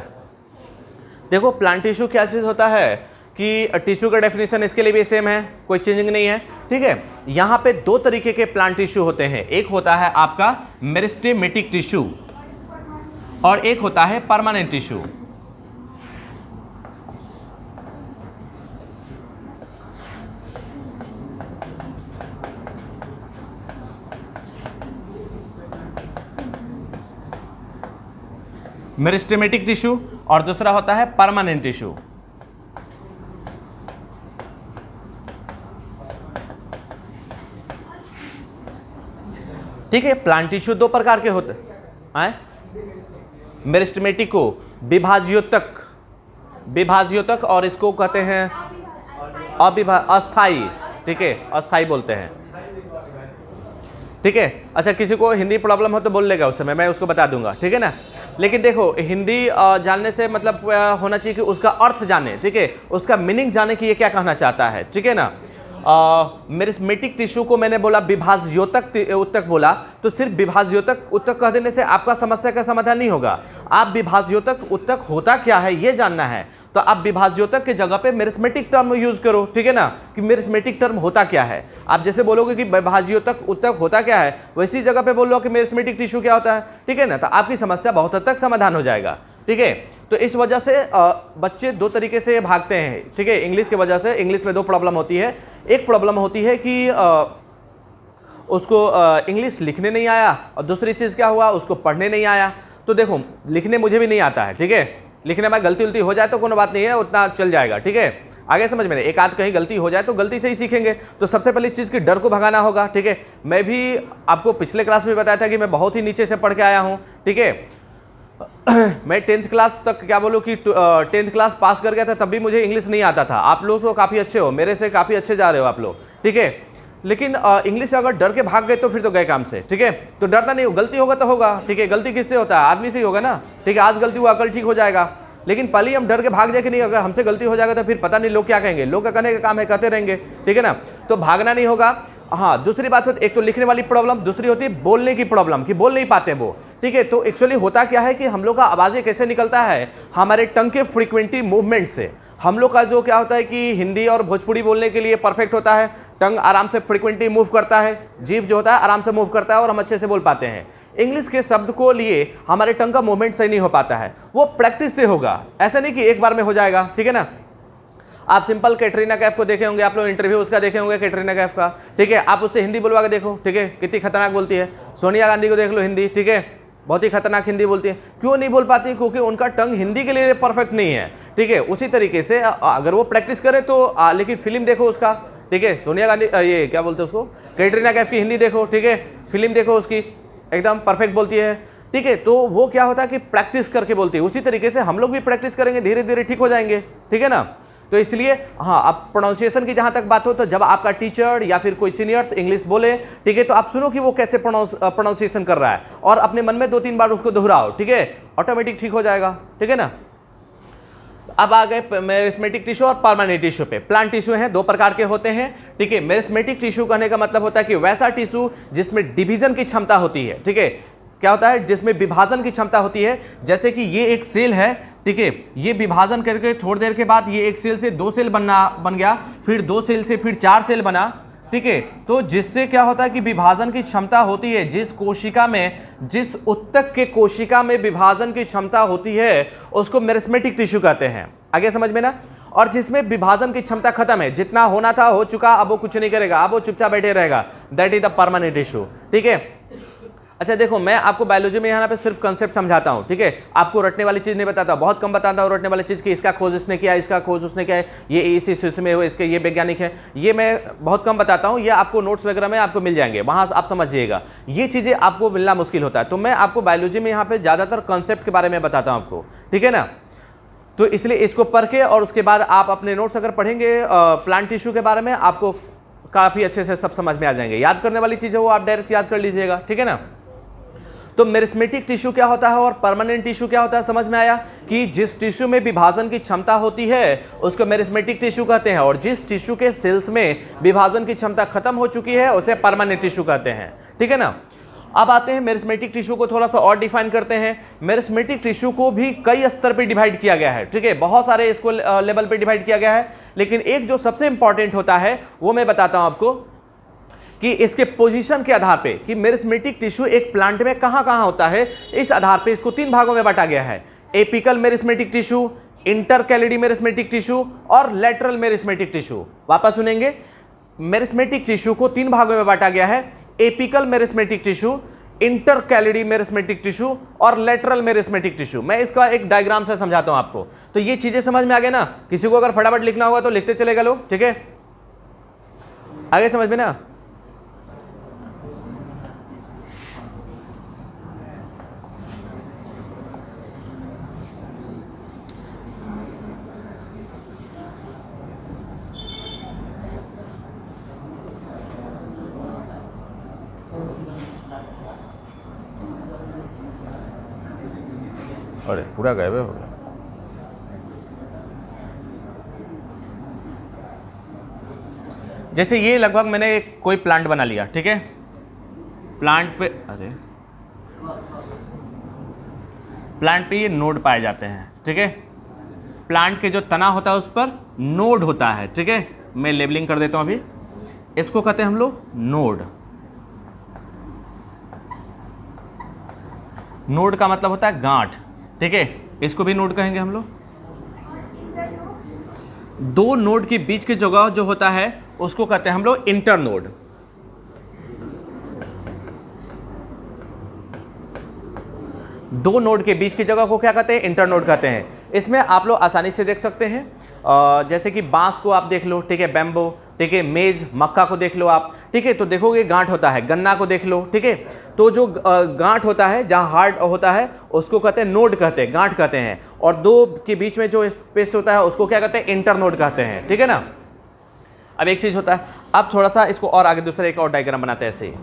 देखो प्लांट टिश्यू क्या चीज होता है कि टिश्यू का डेफिनेशन इसके लिए भी सेम है, कोई चेंजिंग नहीं है, ठीक है। यहां पे दो तरीके के प्लांट टिश्यू होते हैं, एक होता है आपका मेरिस्टेमेटिक टिश्यू और एक होता है परमानेंट टिश्यू। मेरिस्टेमेटिक टिश्यू और दूसरा होता है परमानेंट टिश्यू। ठीक है, प्लांट टिश्यू दो प्रकार के होते हैं। मेरिस्टेमेटिक को विभाज्योतक और इसको कहते हैं अस्थाई, ठीक है, अस्थाई बोलते हैं, ठीक है। अच्छा, किसी को हिंदी प्रॉब्लम हो तो बोल लेगा, उस समय मैं उसको बता दूंगा, ठीक है ना। लेकिन देखो हिंदी जानने से मतलब होना चाहिए कि उसका अर्थ जाने, ठीक है, उसका मीनिंग जाने कि ये क्या कहना चाहता है, ठीक है ना। मेरिस्टेमेटिक टिश्यू को मैंने बोला विभाज्योतक उत्तक बोला, तो सिर्फ विभाज्योतक उत्तक कह देने से आपका समस्या का समाधान नहीं होगा। आप विभाज्योतक उत्तक होता क्या है ये जानना है, तो आप विभाज्योतक के जगह पे मेरिस्टेमेटिक टर्म यूज करो, ठीक है ना, कि मेरिस्टेमेटिक टर्म होता क्या है। आप जैसे बोलोगे कि विभाज्योतक उत्तक होता क्या है, वैसी जगह पे बोल लो कि मेरिस्टेमेटिक टिश्यू क्या होता है, ठीक है ना, तो आपकी समस्या बहुत हद तक समाधान हो जाएगा, ठीक है। तो इस वजह से बच्चे दो तरीके से भागते हैं, ठीक है। इंग्लिश की वजह से, इंग्लिश में दो प्रॉब्लम होती है। एक प्रॉब्लम होती है कि उसको इंग्लिश लिखने नहीं आया, और दूसरी चीज़ क्या हुआ, उसको पढ़ने नहीं आया। तो देखो लिखने मुझे भी नहीं आता है, ठीक है, लिखने में गलती उलती हो जाए तो कोई बात नहीं है, उतना चल जाएगा, ठीक है। आगे समझ में, एक आध कहीं गलती हो जाए तो गलती से ही सीखेंगे। तो सबसे पहली चीज़ की डर को भगाना होगा, ठीक है। मैं भी आपको पिछले क्लास में बताया था कि मैं बहुत ही नीचे से पढ़ के आया हूँ, ठीक है। मैं 10th क्लास तक क्या बोलूँ कि 10th क्लास पास कर गया था, तब भी मुझे इंग्लिश नहीं आता था। आप लोग तो काफ़ी अच्छे हो, मेरे से काफ़ी अच्छे जा रहे हो आप लोग, ठीक है। लेकिन इंग्लिश से अगर डर के भाग गए तो फिर तो गए काम से, ठीक है। तो डरना नहीं हो, गलती होगा तो होगा, ठीक है। गलती किससे होता है, आदमी से ही होगा ना, ठीक है। आज गलती हुआ कल ठीक हो जाएगा, लेकिन पहले हम डर के भाग जाए कि नहीं, अगर हमसे गलती हो जाएगा तो फिर पता नहीं लोग क्या कहेंगे, लोग का कहने का काम है, कहते रहेंगे, ठीक है ना। तो भागना नहीं होगा। हाँ, दूसरी बात होती, एक तो लिखने वाली प्रॉब्लम, दूसरी होती है बोलने की प्रॉब्लम कि बोल नहीं पाते वो, ठीक है। तो एक्चुअली होता क्या है कि हम लोग का आवाज़ें कैसे निकलता है, हमारे टंग के फ्रीक्वेंटली मूवमेंट से। हम लोग का जो क्या होता है कि हिंदी और भोजपुरी बोलने के लिए परफेक्ट होता है, टंग आराम से फ्रीक्वेंटली मूव करता है, जीभ जो होता है आराम से मूव करता है और हम अच्छे से बोल पाते हैं। इंग्लिश के शब्द को लिए हमारे टंग का मूवमेंट सही नहीं हो पाता है, वो प्रैक्टिस से होगा, ऐसा नहीं कि एक बार में हो जाएगा, ठीक है ना। आप सिंपल कैटरीना कैफ को देखे होंगे, आप लोग इंटरव्यू उसका देखे होंगे कैटरीना कैफ का, ठीक है। आप उससे हिंदी बोलवा के देखो, ठीक है, कितनी खतरनाक बोलती है। सोनिया गांधी को देख लो हिंदी, ठीक है, बहुत ही खतरनाक हिंदी बोलती हैं। क्यों नहीं बोल पाती? क्योंकि उनका टंग हिंदी के लिए परफेक्ट नहीं है, ठीक है। उसी तरीके से अगर वो प्रैक्टिस करे तो लेकिन फिल्म देखो उसका, ठीक है, सोनिया गांधी ये क्या बोलते हैं उसको, कैटरीना कैफ की हिंदी देखो, ठीक है, फिल्म देखो उसकी, एकदम परफेक्ट बोलती है, ठीक है। तो वो क्या होता है कि प्रैक्टिस करके बोलती है। उसी तरीके से हम लोग भी प्रैक्टिस करेंगे, धीरे धीरे ठीक हो जाएंगे, ठीक है ना। तो इसलिए हाँ, अब प्रोनाउंसिएशन की जहां तक बात हो तो जब आपका टीचर या फिर कोई सीनियर्स इंग्लिश बोले, ठीक है, तो आप सुनो कि वो कैसे प्रोनाउंसिएशन कर रहा है और अपने मन में 2-3 बार उसको दोहराओ, ठीक है, ऑटोमेटिक ठीक हो जाएगा, ठीक है ना। अब आ गए मेरिस्मेटिक टिश्यू और परमानेंट टिश्यू पे। प्लांट टिश्यू हैं, 2 प्रकार के होते हैं, ठीक है। मेरिस्मेटिक टिश्यू कहने का मतलब होता है कि वैसा टिश्यू जिसमें डिवीजन की क्षमता होती है, ठीक है। क्या होता है? जिसमें विभाजन की क्षमता होती है। जैसे कि ये एक सेल है, ठीक है, ये विभाजन करके थोड़ी देर के बाद ये एक सेल से 2 सेल बन गया, फिर 2 सेल से फिर 4 सेल बना, ठीक है। तो जिससे क्या होता है कि विभाजन की क्षमता होती है, जिस कोशिका में, जिस उत्तक के कोशिका में विभाजन की क्षमता होती है उसको मेरिस्मेटिक टिश्यू कहते हैं। आगे समझ में ना। और जिसमें विभाजन की क्षमता खत्म है, जितना होना था हो चुका, अब वो कुछ नहीं करेगा, अब वो चुपचाप बैठे रहेगा, that is the permanent tissue, ठीक है। अच्छा देखो, मैं आपको बायोलॉजी में यहाँ पे सिर्फ कंसेप्ट समझाता हूँ, ठीक है, आपको रटने वाली चीज़ नहीं बताता, बहुत कम बताता हूँ रटने वाली चीज़ कि इसका खोज इसने किया, इसका खोज उसने किया है, ये इस इस में हो, इसके ये वैज्ञानिक है, ये मैं बहुत कम बताता हूँ। ये आपको नोट्स वगैरह में आपको मिल जाएंगे, वहाँ आप समझिएगा। ये चीज़ें आपको मिलना मुश्किल होता है। तो मैं आपको बायोलॉजी में यहाँ पर ज़्यादातर कंसेप्ट के बारे में बताता हूँ आपको, ठीक है ना। तो इसलिए इसको पढ़ के और उसके बाद आप अपने नोट्स अगर पढ़ेंगे प्लांट टिश्यू के बारे में, आपको काफ़ी अच्छे से सब समझ में आ जाएंगे। याद करने वाली चीज़ है वो आप डायरेक्ट याद कर लीजिएगा, ठीक है ना। तो मेरिस्मेटिक टिश्यू क्या होता है और परमानेंट टिश्यू क्या होता है, समझ में आया कि जिस टिश्यू में विभाजन की क्षमता होती है उसको मेरिस्मेटिक टिश्यू कहते हैं, और जिस टिश्यू के सेल्स में विभाजन की क्षमता खत्म हो चुकी है उसे परमानेंट टिश्यू कहते हैं, ठीक है ना। अब आते हैं मेरिस्मेटिक टिश्यू को थोड़ा सा और डिफाइन करते हैं। मेरिस्मेटिक टिश्यू को भी कई स्तर पे डिवाइड किया गया है, ठीक है, बहुत सारे इसको लेवल पे डिवाइड किया गया है, लेकिन एक जो सबसे इंपॉर्टेंट होता है वो मैं बताता हूं आपको कि इसके पोजीशन के आधार पे कि मेरिस्मेटिक टिश्यू एक प्लांट में कहां कहां होता है, इस आधार पे इसको 3 भागों में बांटा गया है। Apical meristematic tissue, intercalary meristematic tissue और लेटरल मेरिस्मेटिक टिश्यू। वापस सुनेंगे, मेरिस्मेटिक टिश्यू को 3 भागों में बांटा गया है, apical meristematic tissue, intercalary meristematic tissue और लेटरल मेरिस्मेटिक टिश्यू। मैं इसका एक डायग्राम से समझाता हूं आपको, तो ये चीजें समझ में आ गए ना। किसी को अगर फटाफट लिखना होगा तो लिखते चलेगा लोग, ठीक है, आगे समझ में ना। अरे पूरा गायब हो गया। जैसे ये लगभग मैंने कोई प्लांट बना लिया, ठीक है, प्लांट पे, अरे प्लांट पे ये नोड पाए जाते हैं, ठीक है। प्लांट के जो तना होता है उस पर नोड होता है, ठीक है। मैं लेबलिंग कर देता हूं अभी, इसको कहते हैं हम लोग नोड। नोड का मतलब होता है गांठ, ठीक है, इसको भी नोड कहेंगे हम लोग। 2 नोड के बीच की जगह जो होता है उसको कहते हैं हम लोग इंटरनोड। दो नोड के बीच की जगह को क्या कहते हैं, इंटरनोड कहते हैं। इसमें आप लोग आसानी से देख सकते हैं, जैसे कि बांस को आप देख लो, ठीक है, बैम्बो, ठीक है, मेज, मक्का को देख लो आप, ठीक है, तो देखोगे गांठ होता है। गन्ना को देख लो, ठीक है, तो जो गांठ होता है, जहां हार्ड होता है उसको कहते हैं नोड कहते हैं, गांठ कहते हैं, और 2 के बीच में जो स्पेस होता है उसको क्या कहते हैं, इंटरनोड कहते हैं, ठीक है ना। अब एक चीज होता है, अब थोड़ा सा इसको और आगे दूसरा एक और डायग्राम बनाते हैं ऐसे ही।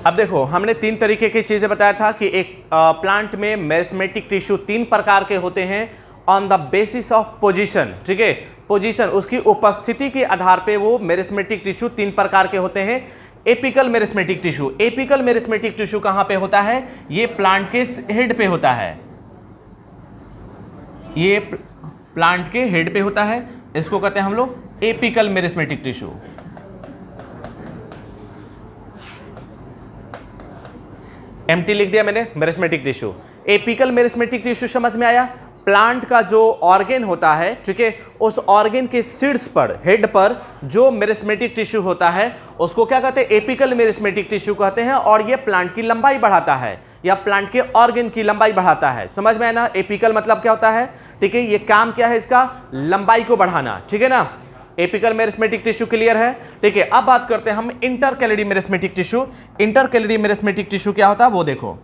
अब देखो, हमने 3 तरीके की चीजें बताया था कि एक प्लांट में मेरिस्मेटिक टिश्यू 3 प्रकार के होते हैं on the basis of position, ठीक है, पोजीशन, उसकी उपस्थिति के आधार पे वो मेरिस्मेटिक टिश्यू 3 प्रकार के होते हैं। Apical meristematic tissue, apical meristematic tissue कहां पे होता है, ये प्लांट के हेड पे होता है, ये प्लांट के हेड पे होता है, इसको कहते हैं हम लोग एपिकल मेरिस्मेटिक टिश्यू। एम्प्टी लिख दिया मैंने, meristematic tissue. Apical meristematic tissue समझ में आया, प्लांट का जो ऑर्गन होता है, ठीक है, उस ऑर्गन के सीड्स पर, हेड पर जो मेरिस्मेटिक टिश्यू होता है उसको क्या कहते हैं, एपिकल मेरिस्मेटिक टिश्यू कहते हैं, और ये प्लांट की लंबाई बढ़ाता है या प्लांट के ऑर्गन की लंबाई बढ़ाता है। समझ में आया ना, एपिकल मतलब क्या होता है, ठीक है, ये काम क्या है इसका, लंबाई को बढ़ाना, ठीक है ना। एपिकल मेरिस्मेटिक टिश्यू क्लियर है, ठीक है। अब बात करते हैं हम इंटरकैलिडी meristematic tissue. Intercalary meristematic tissue क्या होता है वो देखो,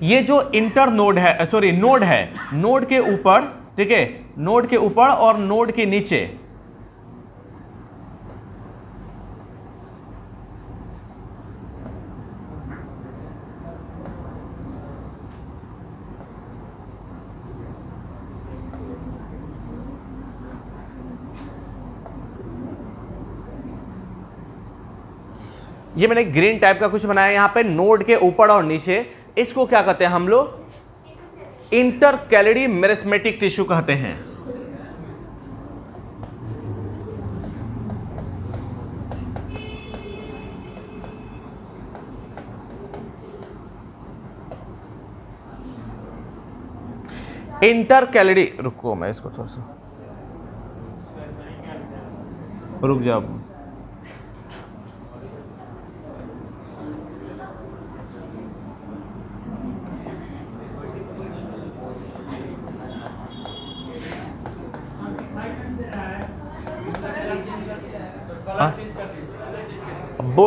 ये जो इंटर नोड है, सॉरी नोड है, नोड के ऊपर, ठीक है, नोड के ऊपर और नोड के नीचे ये मैंने ग्रीन टाइप का कुछ बनाया यहां पे, नोड के ऊपर और नीचे, इसको क्या कहते हैं हम लोग, इंटरकैलिडी मेरिस्मेटिक टिश्यू कहते हैं। इंटरकैलिडी, रुको मैं इसको थोड़ा सा रुक जाओ।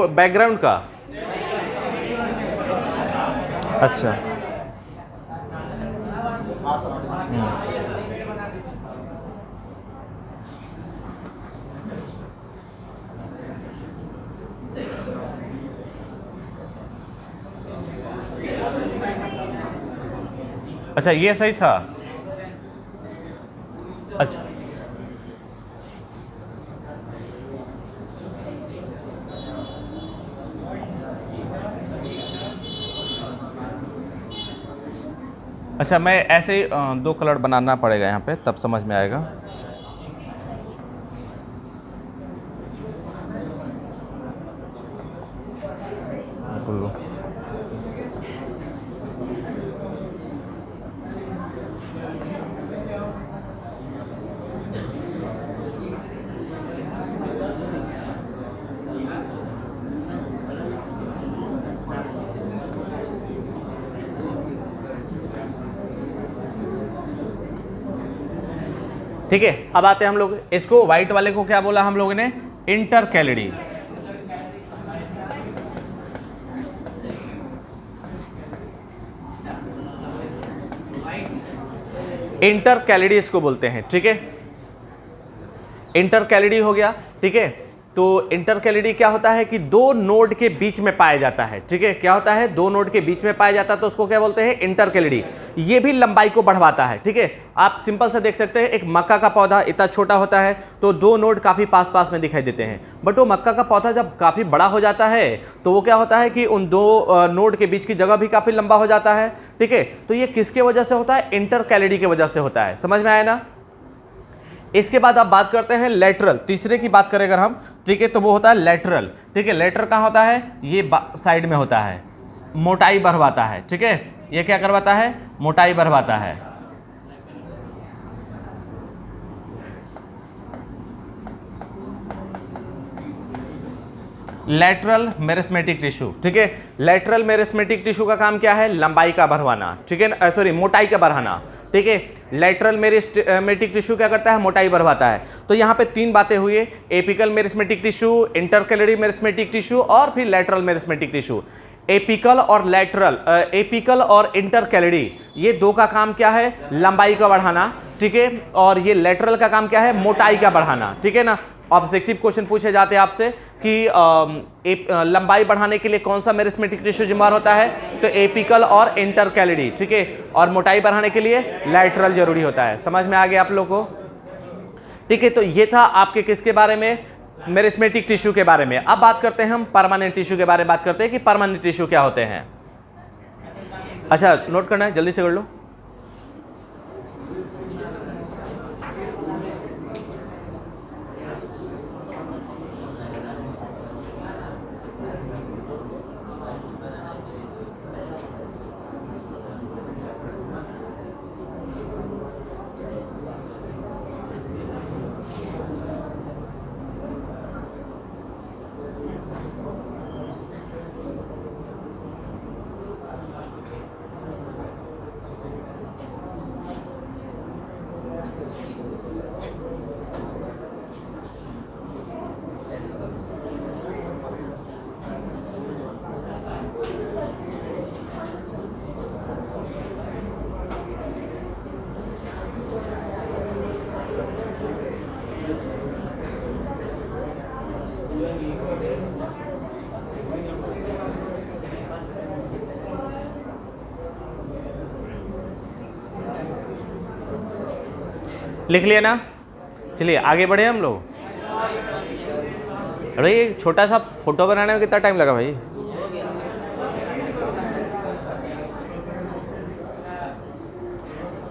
बैकग्राउंड का, अच्छा अच्छा ये सही था, अच्छा अच्छा, मैं ऐसे ही दो कलर बनाना पड़ेगा यहाँ पे, तब समझ में आएगा। ब्लू, ठीक है। अब आते हैं हम लोग, इसको व्हाइट वाले को क्या बोला हम लोगों ने, इंटरकैलिडी। इंटरकैलिडी इसको बोलते हैं, ठीक है, इंटरकैलिडी हो गया, ठीक है। तो इंटरकैलिडी क्या होता है कि दो नोड के बीच में पाया जाता है, ठीक है, क्या होता है, दो नोड के बीच में पाया जाता है, तो उसको क्या बोलते हैं, इंटरकैलिडी। ये भी लंबाई को बढ़वाता है, ठीक है। आप सिंपल से देख सकते हैं, एक मक्का का पौधा इतना छोटा होता है तो दो नोड काफी पास पास में दिखाई देते हैं, बट वो मक्का का पौधा जब काफी बड़ा हो जाता है तो वो क्या होता है कि उन दो नोड के बीच की जगह भी काफी लंबा हो जाता है, ठीक है। तो ये किसके वजह से होता है, इंटरकैलिडी की वजह से होता है। समझ में आया ना। इसके बाद आप बात करते हैं लेटरल, तीसरे की बात करें अगर हम, ठीक है, तो वो होता है लेटरल, ठीक है। लेटरल कहाँ होता है, ये साइड में होता है, मोटाई बढ़वाता है, ठीक है। ये क्या करवाता है, मोटाई बढ़वाता है। लेटरल मेरिस्मेटिक टिश्यू, ठीक है। लेटरल मेरिस्मेटिक टिश्यू का काम क्या है, लंबाई का बढ़वाना, ठीक है, सॉरी मोटाई का बढ़ाना, ठीक है। लेटरल मेरिस्मेटिक टिश्यू क्या करता है, मोटाई बढ़वाता है। तो यहाँ पे तीन बातें हुई, apical meristematic tissue, intercalary meristematic tissue और फिर लेटरल मेरिस्मेटिक टिश्यू। एपिकल और लेटरल, एपिकल और इंटरकैलिडी, ये दो का काम क्या है, लंबाई का बढ़ाना, ठीक है, और ये लेटरल का काम क्या है, मोटाई का बढ़ाना, ठीक है ना। ऑब्जेक्टिव क्वेश्चन पूछे जाते हैं आपसे कि लंबाई बढ़ाने के लिए कौन सा मेरिस्मेटिक टिश्यू जिम्मेदार होता है, तो एपिकल और इंटरकैलिडी, ठीक है, और मोटाई बढ़ाने के लिए लैटरल जरूरी होता है। समझ में आ गया आप लोग को, ठीक है। तो ये था आपके किसके बारे में, मेरिस्मेटिक टिश्यू के बारे में। अब बात करते हैं हम परमानेंट टिश्यू के बारे में, बात करते हैं कि परमानेंट टिश्यू क्या होते हैं। अच्छा नोट करना है, जल्दी से कर लो। लिख लिया ना? चलिए आगे बढ़े हम लोग। अरे ये छोटा सा फोटो बनाने में कितना टाइम लगा भाई? हो गया।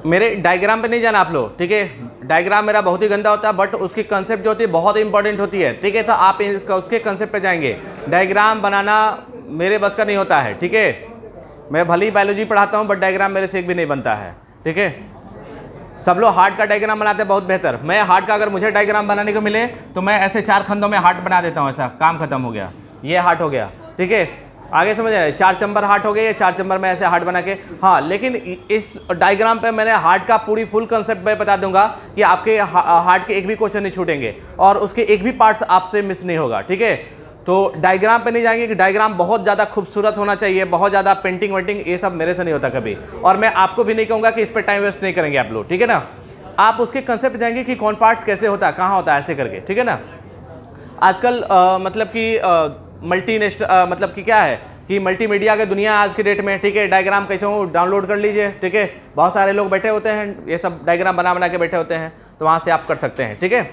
मेरे डायग्राम पे नहीं जाना आप लोग, ठीक है? डायग्राम मेरा बहुत ही गंदा होता है, बट उसकी कंसेप्ट जो होती है बहुत इंपॉर्टेंट होती है, ठीक है? तो आप उसके कंसेप्ट पे जाएंगे। डायग्राम बनाना मेरे बस का नहीं होता है, ठीक है? मैं भले ही बायोलॉजी पढ़ाता हूँ, बट डायग्राम मेरे से एक भी नहीं बनता है, ठीक है? सब लोग हार्ट का डायग्राम बनाते हैं, बहुत बेहतर। मैं हार्ट का अगर मुझे डायग्राम बनाने को मिले तो मैं ऐसे 4 खंडों में हार्ट बना देता हूँ, ऐसा काम खत्म हो गया। ये हार्ट हो गया, ठीक है? आगे समझ रहे हैं? 4 चंबर हार्ट हो गए, ये 4 चंबर में ऐसे हार्ट बना के। हाँ, लेकिन इस डायग्राम पे मैंने हार्ट का पूरी फुल कंसेप्ट में बता दूंगा कि आपके हार्ट के एक भी क्वेश्चन नहीं छूटेंगे और उसके एक भी पार्ट्स आपसे मिस नहीं होगा, ठीक है? तो डायग्राम पे नहीं जाएंगे कि डायग्राम बहुत ज़्यादा खूबसूरत होना चाहिए, बहुत ज़्यादा पेंटिंग वेंटिंग, ये सब मेरे से नहीं होता कभी। और मैं आपको भी नहीं कहूँगा कि इस पर टाइम वेस्ट नहीं करेंगे आप लोग, ठीक है ना? आप उसके कंसेप्ट जाएंगे कि कौन पार्ट्स कैसे होता है, कहाँ होता है, ऐसे करके, ठीक है ना? आजकल मतलब कि मल्टीनेशनल मतलब कि क्या है कि मल्टीमीडिया की दुनिया आज के डेट में, ठीक है? डायग्राम कैसे हो डाउनलोड कर लीजिए, ठीक है? बहुत सारे लोग बैठे होते हैं, ये सब डायग्राम बना बना के बैठे होते हैं, तो वहाँ से आप कर सकते हैं, ठीक है?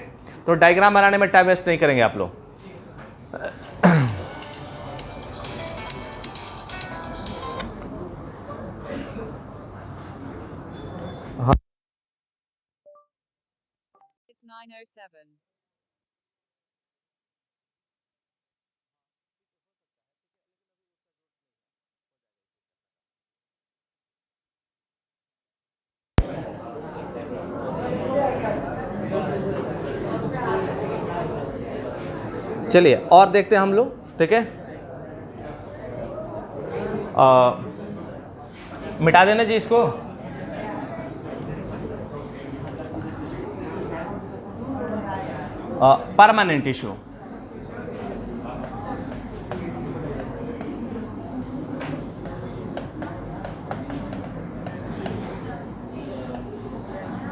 तो डायग्राम बनाने में टाइम वेस्ट नहीं करेंगे आप लोग। It's 9:07. चलिए और देखते हैं हम लोग, ठीक है? मिटा देना जी इसको। परमानेंट टिश्यू,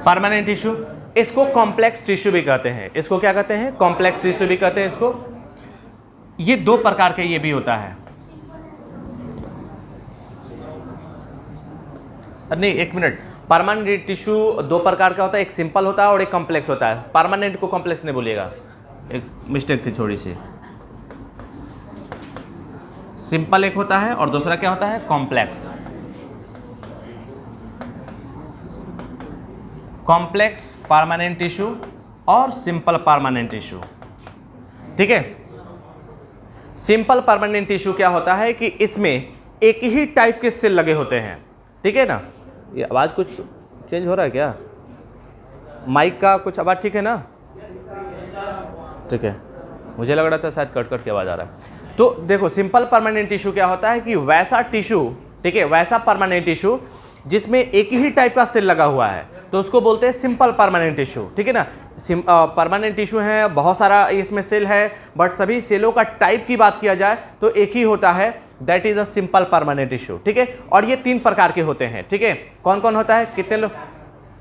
परमानेंट टिश्यू, इसको कॉम्प्लेक्स टिश्यू भी कहते हैं। इसको क्या कहते हैं? कॉम्प्लेक्स टिश्यू भी कहते हैं इसको। ये 2 प्रकार के ये भी होता है। नहीं, एक मिनट, परमानेंट टिश्यू 2 प्रकार का होता है, एक सिंपल होता है और एक कॉम्प्लेक्स होता है। परमानेंट को कॉम्प्लेक्स नहीं बोलिएगा, एक मिस्टेक थी थोड़ी सी। सिंपल एक होता है और दूसरा क्या होता है? कॉम्प्लेक्स। कॉम्प्लेक्स परमानेंट टिश्यू और सिंपल परमानेंट टिश्यू, ठीक है? सिंपल परमानेंट टिश्यू क्या होता है कि इसमें एक ही टाइप के सेल लगे होते हैं, ठीक है ना? ये आवाज़ कुछ चेंज हो रहा है क्या? माइक का कुछ आवाज़ ठीक है ना? ठीक है, मुझे लग रहा था शायद कट कट के आवाज़ आ रहा है। तो देखो, सिंपल परमानेंट टिश्यू क्या होता है कि वैसा टिश्यू, ठीक है, वैसा परमानेंट टिश्यू जिसमें एक ही टाइप का सेल लगा हुआ है, तो उसको बोलते हैं सिंपल परमानेंट टिश्यू, ठीक है ना? परमानेंट टिश्यू है, बहुत सारा इसमें सेल है, बट सभी सेलों का टाइप की बात किया जाए तो एक ही होता है, that is a simple permanent tissue, ठीक है? और ये 3 प्रकार के होते हैं, ठीक है? कौन कौन होता है? कितने लोग?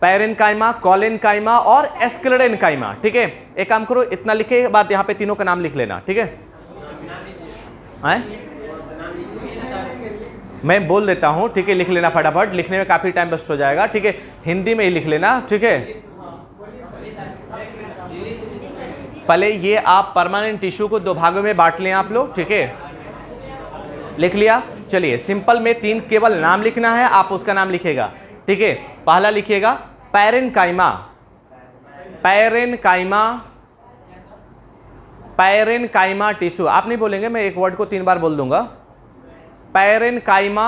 पैरेन्काइमा, कॉलेन्काइमा और एस्क्लेरेन्काइमा, ठीक है? एक काम करो, इतना लिखे के बाद यहाँ पे तीनों का नाम लिख लेना, ठीक है? मैं बोल देता हूँ, ठीक है? लिख लेना फटाफट, लिखने में काफ़ी टाइम वेस्ट हो जाएगा, ठीक है? हिंदी में ही लिख लेना, ठीक है? पहले ये आप परमानेंट टिश्यू को 2 भागों में बांट लें आप लोग, ठीक है? लिख लिया? चलिए, सिंपल में 3 केवल नाम लिखना है, आप उसका नाम लिखेगा, ठीक है? पहला लिखिएगा पैरेन्काइमा, पैरेन्काइमा, पैरेन्काइमा टिश्यू। आप नहीं बोलेंगे, मैं एक वर्ड को 3 बार बोल दूंगा, पैरेन्काइमा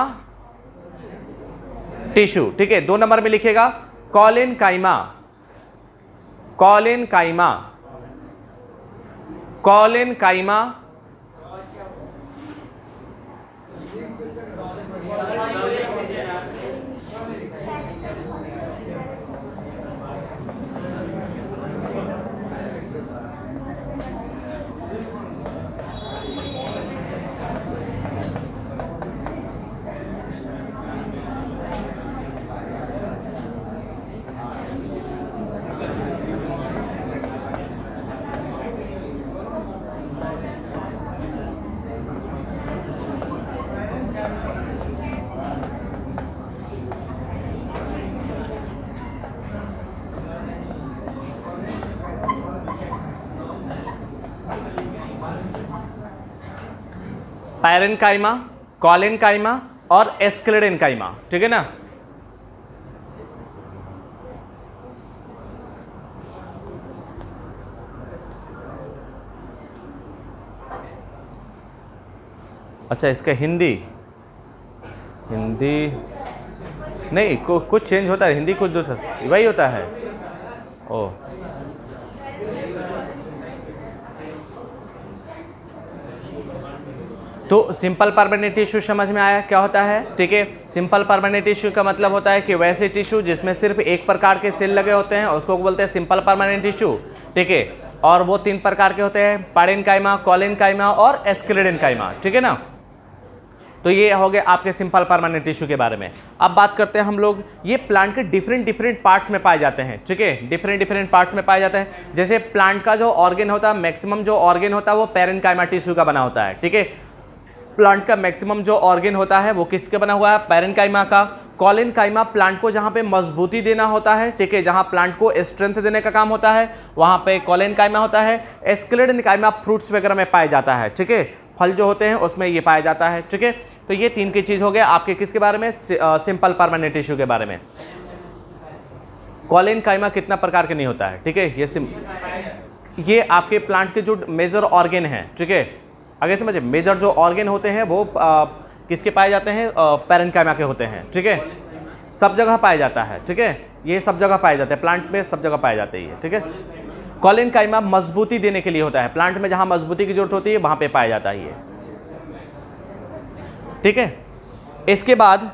टिश्यू, ठीक है? 2 नंबर में लिखिएगा कॉलेन्काइमा, कॉलेन्काइमा, कॉलेन्काइमा, पैरेन्काइमा, कॉलेन्काइमा और एस्क्लेडेन्काइमा, ठीक है ना। अच्छा, इसका हिंदी नहीं, कुछ चेंज होता है, हिंदी कुछ दूसरा वही होता है। ओ, तो सिंपल परमानेंट टिश्यू समझ में आया क्या होता है, ठीक है। सिंपल परमानेंट टिश्यू का मतलब होता है कि वैसे टिश्यू जिसमें सिर्फ एक प्रकार के सेल लगे होते हैं उसको बोलते हैं सिंपल परमानेंट टिश्यू, ठीक है। और वो 3 प्रकार के होते हैं, पैरेन्काइमा, कॉलेन्काइमा और एस्क्लेडेन्काइमा, ठीक है ना। तो ये हो गए आपके सिंपल परमानेंट टिश्यू के बारे में। अब बात करते हैं हम लोग, ये प्लांट के डिफरेंट पार्ट्स में पाए जाते हैं, ठीक है। डिफरेंट पार्ट्स में पाए जाते हैं। जैसे प्लांट का जो ऑर्गेन होता है, मैक्सिमम जो ऑर्गेन होता है वो पैरेन्काइमा टिश्यू का बना होता है, ठीक है। प्लांट का मैक्सिमम जो ऑर्गेन होता है वो किसके बना हुआ है, पैरेन्काइमा का। कॉलेन्काइमा प्लांट को जहाँ पे मजबूती देना होता है, ठीक है, जहाँ प्लांट को स्ट्रेंथ देने का काम होता है वहाँ पे कॉलेन्काइमा होता है। एस्क्लेडेन्काइमा फ्रूट्स वगैरह में पाया जाता है, ठीक है, फल जो होते हैं उसमें ये पाया जाता है, ठीक है। तो ये 3 की चीज हो गया आपके किसके बारे में, सिंपल परमानेंट टिश्यू के बारे में। कॉलेन्काइमा कितना प्रकार के नहीं होता है, ठीक है। ये आपके प्लांट के जो मेजर ऑर्गेन हैं, ठीक है, आगे समझे, मेजर जो ऑर्गेन होते हैं वो किसके पाए जाते हैं, पैरेन्काइमा के होते हैं, ठीक है। सब जगह पाया जाता है, ठीक है, ये सब जगह पाए जाते हैं, प्लांट में सब जगह पाए जाते हैं, ठीक है। कॉलेन्काइमा मजबूती देने के लिए होता है, प्लांट में जहां मजबूती की जरूरत होती है वहां पे पाया जाता है ये, ठीक है। इसके बाद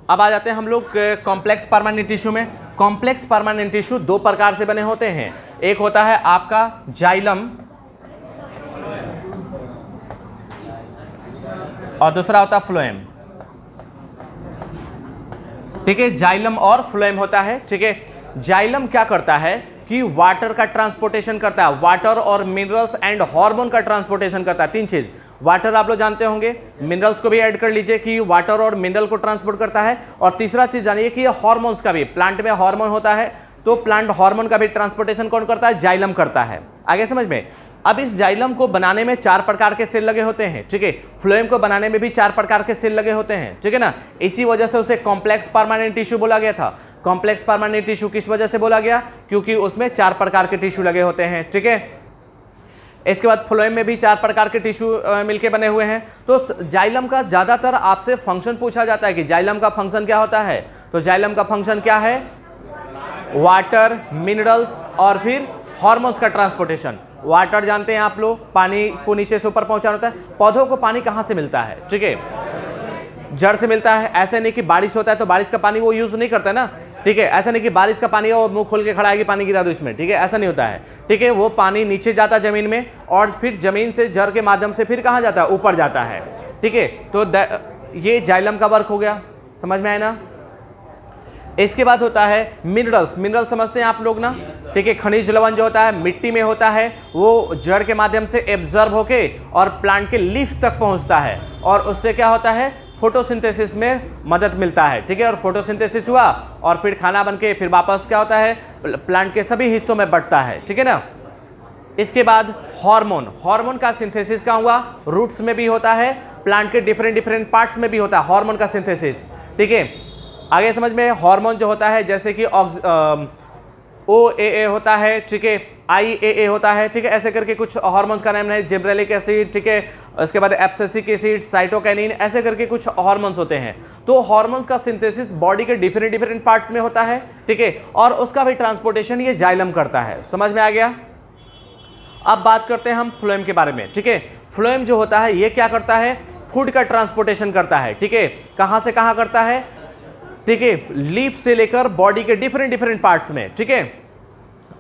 अब आ जाते हैं हम लोग कॉम्प्लेक्स परमानेंट टिश्यू में। कॉम्प्लेक्स परमानेंट टिश्यू 2 प्रकार से बने होते हैं, एक होता है आपका जाइलम और दूसरा होता है फ्लोएम, ठीक है। जाइलम और फ्लोएम होता है, ठीक है। जाइलम क्या करता है कि वाटर का ट्रांसपोर्टेशन करता है, वाटर और मिनरल्स एंड हार्मोन का ट्रांसपोर्टेशन करता है। 3 चीज, वाटर आप लोग जानते होंगे, मिनरल्स को भी ऐड कर लीजिए कि वाटर और मिनरल को ट्रांसपोर्ट करता है, और तीसरा चीज जानिए कि हार्मोन्स का भी, प्लांट में हार्मोन होता है तो प्लांट हार्मोन का भी ट्रांसपोर्टेशन कौन करता है, जाइलम करता है। आगे समझ में। अब इस जाइलम को बनाने में 4 प्रकार के सेल लगे होते हैं, ठीक है। फ्लोएम को बनाने में भी 4 प्रकार के सेल लगे होते हैं, ठीक है ना। इसी वजह से उसे कॉम्प्लेक्स परमानेंट टिश्यू बोला गया था। कॉम्प्लेक्स परमानेंट टिश्यू किस वजह से बोला गया, क्योंकि उसमें 4 प्रकार के टिश्यू लगे होते हैं, ठीक है। इसके बाद फ्लोएम में भी 4 प्रकार के टिश्यू मिलके बने हुए हैं। तो जाइलम का ज्यादातर आपसे फंक्शन पूछा जाता है कि जाइलम का फंक्शन क्या होता है, तो जाइलम का फंक्शन क्या है, वाटर, मिनरल्स और फिर हार्मोन्स का ट्रांसपोर्टेशन। वाटर जानते हैं आप लोग, पानी को नीचे से ऊपर पहुंचाना होता है। पौधों को पानी कहां से मिलता है, ठीक है, जड़ से मिलता है। ऐसे नहीं कि बारिश होता है तो बारिश का पानी वो यूज नहीं करता ना, ठीक है। ऐसा नहीं कि बारिश का पानी और मुंह खोल के खड़ा है कि पानी गिरा दो इसमें, ठीक है, ऐसा नहीं होता है, ठीक है। वो पानी नीचे जाता है जमीन में और फिर जमीन से जड़ के माध्यम से फिर कहां जाता है, ऊपर जाता है, ठीक है। तो ये जाइलम का वर्क हो गया, समझ में आया ना। इसके बाद होता है मिनरल्स। मिनरल समझते हैं आप लोग ना, ठीक है। खनिज लवण जो होता है मिट्टी में होता है, वो जड़ के माध्यम से एब्जॉर्ब होके और प्लांट के लीफ तक पहुंचता है और उससे क्या होता है, फोटोसिंथेसिस में मदद मिलता है, ठीक है। और फोटोसिंथेसिस हुआ और फिर खाना बनके फिर वापस क्या होता है, प्लांट के सभी हिस्सों में बढ़ता है, ठीक है ना। इसके बाद हार्मोन। हार्मोन का सिंथेसिस कहाँ हुआ, रूट्स में भी होता है, प्लांट के डिफरेंट पार्ट्स में भी होता है हार्मोन का सिंथेसिस, ठीक है। आगे समझ में, हार्मोन जो होता है जैसे कि OAA होता है, ठीक है, IAA होता है, ठीक है। ऐसे करके कुछ हार्मोन्स का नाम है, जिब्रेलिक एसिड, ठीक है। उसके बाद एब्सिसिक एसिड, साइटोकाइनिन, ऐसे करके कुछ हार्मोन्स होते हैं। तो हार्मोन्स का सिंथेसिस बॉडी के डिफरेंट पार्ट्स में होता है, ठीक है, और उसका भी ट्रांसपोर्टेशन ये जाइलम करता है। समझ में आ गया। अब बात करते हैं हम फ्लोएम के बारे में, ठीक है। फ्लोएम जो होता है ये क्या करता है, फूड का ट्रांसपोर्टेशन करता है, ठीक है। कहां से कहां करता है, ठीक है, लीफ से लेकर बॉडी के डिफरेंट पार्ट्स में, ठीक है।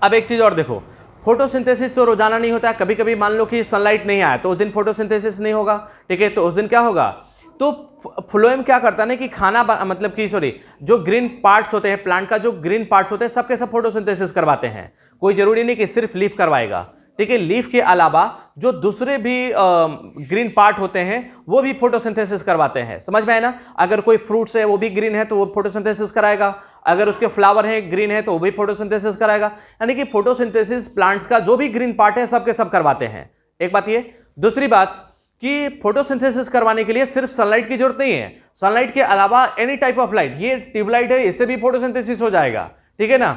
अब एक चीज और देखो, फोटोसिंथेसिस तो रोजाना नहीं होता है, कभी कभी मान लो कि सनलाइट नहीं आया तो उस दिन फोटोसिंथेसिस नहीं होगा, ठीक है। तो उस दिन क्या होगा, तो फ्लोएम क्या करता है ना कि मतलब कि सॉरी, जो ग्रीन पार्ट्स होते हैं, प्लांट का जो ग्रीन पार्ट्स होते हैं सबके सब फोटोसिंथेसिस करवाते हैं। कोई जरूरी नहीं कि सिर्फ लीफ करवाएगा, ठीक है। लीफ के अलावा जो दूसरे भी ग्रीन पार्ट होते हैं वो भी फोटोसिंथेसिस करवाते हैं। समझ में आया ना। अगर कोई फ्रूट्स है वो भी ग्रीन है तो वो फोटोसिंथेसिस कराएगा, अगर उसके फ्लावर है ग्रीन है तो वो भी फोटोसिंथेसिस कराएगा। यानी कि फोटोसिंथेसिस प्लांट्स का जो भी ग्रीन पार्ट है सबके सब करवाते हैं। एक बात ये। दूसरी बात, कि फोटोसिंथेसिस करवाने के लिए सिर्फ सनलाइट की जरूरत नहीं है, सनलाइट के अलावा एनी टाइप ऑफ लाइट, ये ट्यूबलाइट है, इससे भी फोटोसिंथेसिस हो जाएगा, ठीक है ना।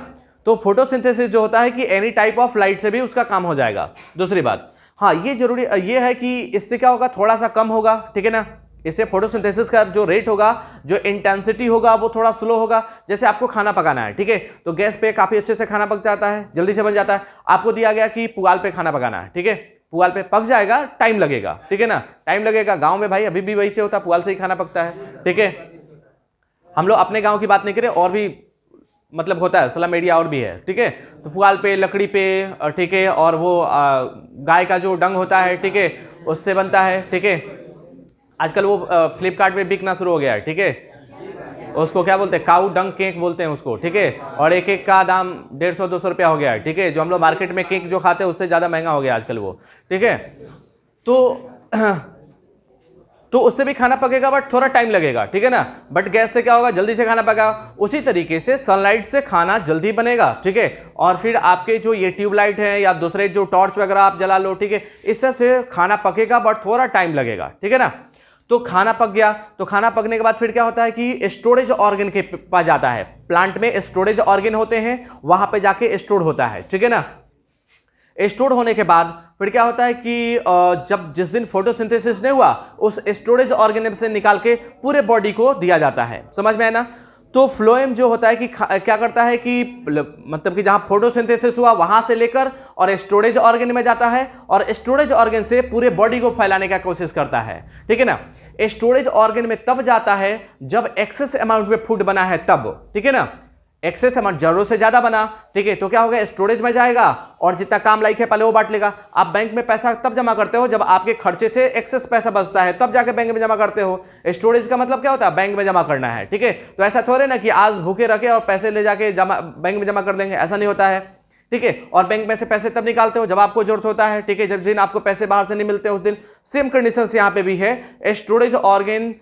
तो फोटोसिंथेसिस जो होता है कि एनी टाइप ऑफ लाइट से भी उसका काम हो जाएगा। दूसरी बात, हाँ ये जरूरी ये है कि इससे क्या होगा, थोड़ा सा कम होगा, ठीक है ना। इससे फोटोसिंथेसिस का जो रेट होगा, जो इंटेंसिटी होगा वो थोड़ा स्लो होगा। जैसे आपको खाना पकाना है, ठीक है, तो गैस पे काफी अच्छे से खाना पक जाता है, जल्दी से बन जाता है। आपको दिया गया कि पुआल पे खाना पकाना है, ठीक है, पुआल पे पक जाएगा, टाइम लगेगा, ठीक है ना, टाइम लगेगा। गांव में भाई अभी भी वही से होता है, पुआल से ही खाना पकता है, ठीक है। हम लोग अपने गांव की बात नहीं करें, और भी मतलब होता है, स्लम एरिया और भी है, ठीक है। तो पुआल पे, लकड़ी पे, ठीक है, और वो गाय का जो डंग होता है, ठीक है, उससे बनता है, ठीक है। आजकल वो फ्लिपकार्ट पे बिकना शुरू हो गया है, ठीक है, उसको क्या बोलते हैं, काऊ डंग केक बोलते हैं उसको, ठीक है। और एक एक का दाम 150-200 रुपया हो गया है, ठीक है। जो हम लोग मार्केट में केक जो खाते हैं उससे ज़्यादा महंगा हो गया आजकल वो, ठीक है। तो उससे भी खाना पकेगा, बट थोड़ा टाइम लगेगा, ठीक है ना। बट गैस से क्या होगा, जल्दी से खाना पकेगा। उसी तरीके से सनलाइट से खाना जल्दी बनेगा, ठीक है। और फिर आपके जो ये ट्यूबलाइट है या दूसरे जो टॉर्च वगैरह आप जला लो, ठीक है, इस सब से खाना पकेगा, बट थोड़ा टाइम लगेगा, ठीक है ना। तो खाना पक गया, तो खाना पकने के बाद फिर क्या होता है कि स्टोरेज ऑर्गन के पास जाता है। प्लांट में स्टोरेज ऑर्गन होते हैं, वहां पे जाके स्टोर होता है, ठीक है ना। स्टोर होने के बाद फिर क्या होता है कि जब जिस दिन फोटोसिंथेसिस नहीं हुआ, उस स्टोरेज ऑर्गेनिज्म से निकाल के पूरे बॉडी को दिया जाता है। समझ में आया ना। तो फ्लोएम जो होता है कि क्या करता है कि मतलब कि जहां फोटोसिंथेसिस हुआ वहां से लेकर और स्टोरेज ऑर्गन में जाता है, और स्टोरेज ऑर्गन से पूरे बॉडी को फैलाने का कोशिश करता है, ठीक है ना। स्टोरेज ऑर्गन में तब जाता है जब एक्सेस अमाउंट में फूड बना है तब, ठीक है ना। एक्सेस अमाउंट जरूरत से ज्यादा बना, ठीक है, तो क्या होगा, स्टोरेज में जाएगा और जितना काम लायक है पहले वो बांट लेगा। आप बैंक में पैसा तब जमा करते हो जब आपके खर्चे से एक्सेस पैसा बचता है, तब जाके बैंक में जमा करते हो। स्टोरेज का मतलब क्या होता है, बैंक में जमा करना है, ठीक है। तो ऐसा थोड़े ना कि आज भूखे रखे और पैसे ले जाके जमा बैंक में जमा कर देंगे, ऐसा नहीं होता है, ठीक है। और बैंक में से पैसे तब निकालते हो जब आपको जरूरत होता है, ठीक है, जब दिन आपको पैसे बाहर से नहीं मिलते उस दिन। सेम कंडीशन यहाँ पे भी है। स्टोरेज ऑर्गन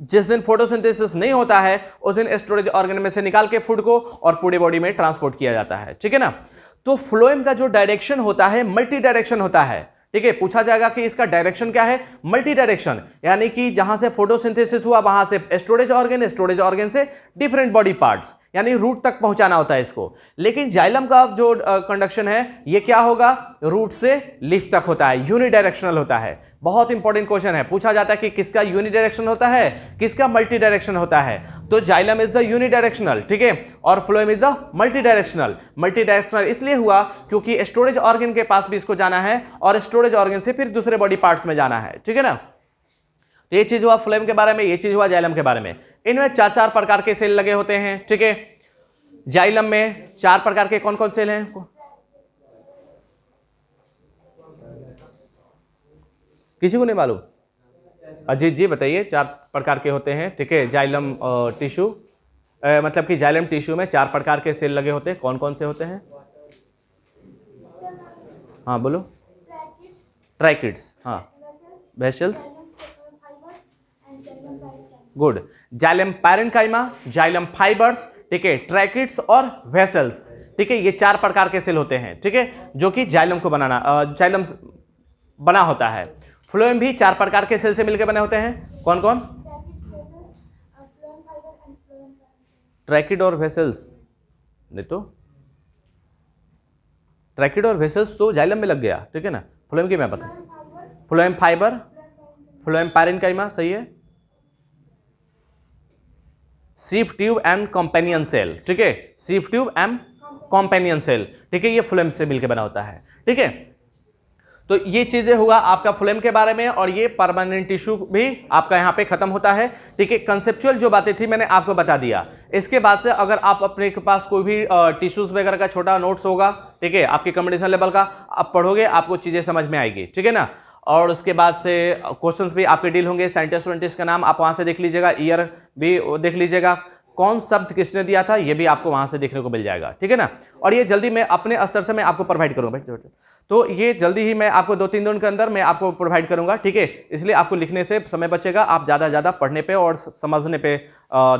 जिस दिन फोटोसिंथेसिस नहीं होता है उस दिन स्टोरेज ऑर्गन में से निकाल के फूड को और पूरे बॉडी में ट्रांसपोर्ट किया जाता है, ठीक है ना। तो फ्लोएम का जो डायरेक्शन होता है मल्टी डायरेक्शन होता है, ठीक है। पूछा जाएगा कि इसका डायरेक्शन क्या है, मल्टी डायरेक्शन, यानी कि जहां से फोटोसिंथेसिस हुआ वहां से स्टोरेज ऑर्गन से डिफरेंट बॉडी पार्ट्स, यानी रूट तक पहुंचाना होता है इसको। लेकिन जाइलम का जो कंडक्शन है ये क्या होगा, रूट से लीफ तक होता है, यूनिडायरेक्शनल होता है। बहुत इंपॉर्टेंट क्वेश्चन है, पूछा जाता है कि किसका यूनिडायरेक्शनल होता है, किसका मल्टी डायरेक्शन होता है। तो जाइलम इज द यूनिडायरेक्शनल, ठीक है, और phloem is the multi directional. Multi directional इसलिए हुआ क्योंकि स्टोरेज ऑर्गन के पास भी इसको जाना है और स्टोरेज ऑर्गन से फिर दूसरे बॉडी पार्ट्स में जाना है, ठीक है ना। तो ये चीज हुआ फ्लोएम के बारे में, ये चीज हुआ जाइलम के बारे में। इनमें 4 प्रकार के सेल लगे होते हैं, ठीक है। जाइलम में 4 प्रकार के कौन कौन सेल हैं, किसी को नहीं मालूम? अजीत जी बताइए। 4 प्रकार के होते हैं, ठीक है, जाइलम टिश्यू, मतलब कि जाइलम टिश्यू में 4 प्रकार के सेल लगे होते हैं, कौन कौन से होते हैं? हाँ बोलो। ट्राइकिड्स, हाँ, vessels, good. Xylem parenchyma, xylem fibres, ठीक है, ट्रैकिड्स और वेसल्स, ठीक है, ये 4 प्रकार के सेल होते हैं, ठीक है, जो कि जाइलम को जाइलम बना होता है। फ्लोएम भी 4 प्रकार के सेल से मिलकर बने होते हैं, कौन कौन? ट्रैकिड और वेसल्स नहीं तो ट्रैकिड और वेसल्स तो जाइलम में लग गया, ठीक है ना। फ्लोएम की मैं बता, फ्लोएम फाइबर, फ्लोएम पैरेन्काइमा, सही है। सीप ट्यूब एंड कॉम्पेनियन सेल, ठीक है, सीप ट्यूब एंड कॉम्पेनियन सेल, ठीक है, ये फ्लोएम से मिलकर बना होता है, ठीक है। तो ये चीजें हुआ आपका फ्लोएम के बारे में, और ये परमानेंट टिश्यू भी आपका यहाँ पे खत्म होता है, ठीक है। कंसेप्चुअल जो बातें थी मैंने आपको बता दिया। इसके बाद से अगर आप अपने के पास कोई भी टिश्यूज वगैरह का छोटा नोट्स होगा, ठीक है, आपके कम्युनिकेशन लेवल का, आप पढ़ोगे आपको चीजें समझ में आएगी, ठीक है ना। और उसके बाद से क्वेश्चंस भी आपके डील होंगे। साइंटिस्ट का नाम आप वहां से देख लीजिएगा, ईयर भी देख लीजिएगा, कौन शब्द किसने दिया था, ये भी आपको वहां से देखने को मिल जाएगा, ठीक है ना। और ये जल्दी मैं अपने स्तर से मैं आपको प्रोवाइड करूंगा, बैठ। तो ये जल्दी ही मैं आपको 2-3 दिन के अंदर मैं आपको प्रोवाइड करूंगा, ठीक है। इसलिए आपको लिखने से समय बचेगा, आप ज़्यादा पढ़ने पे और समझने पे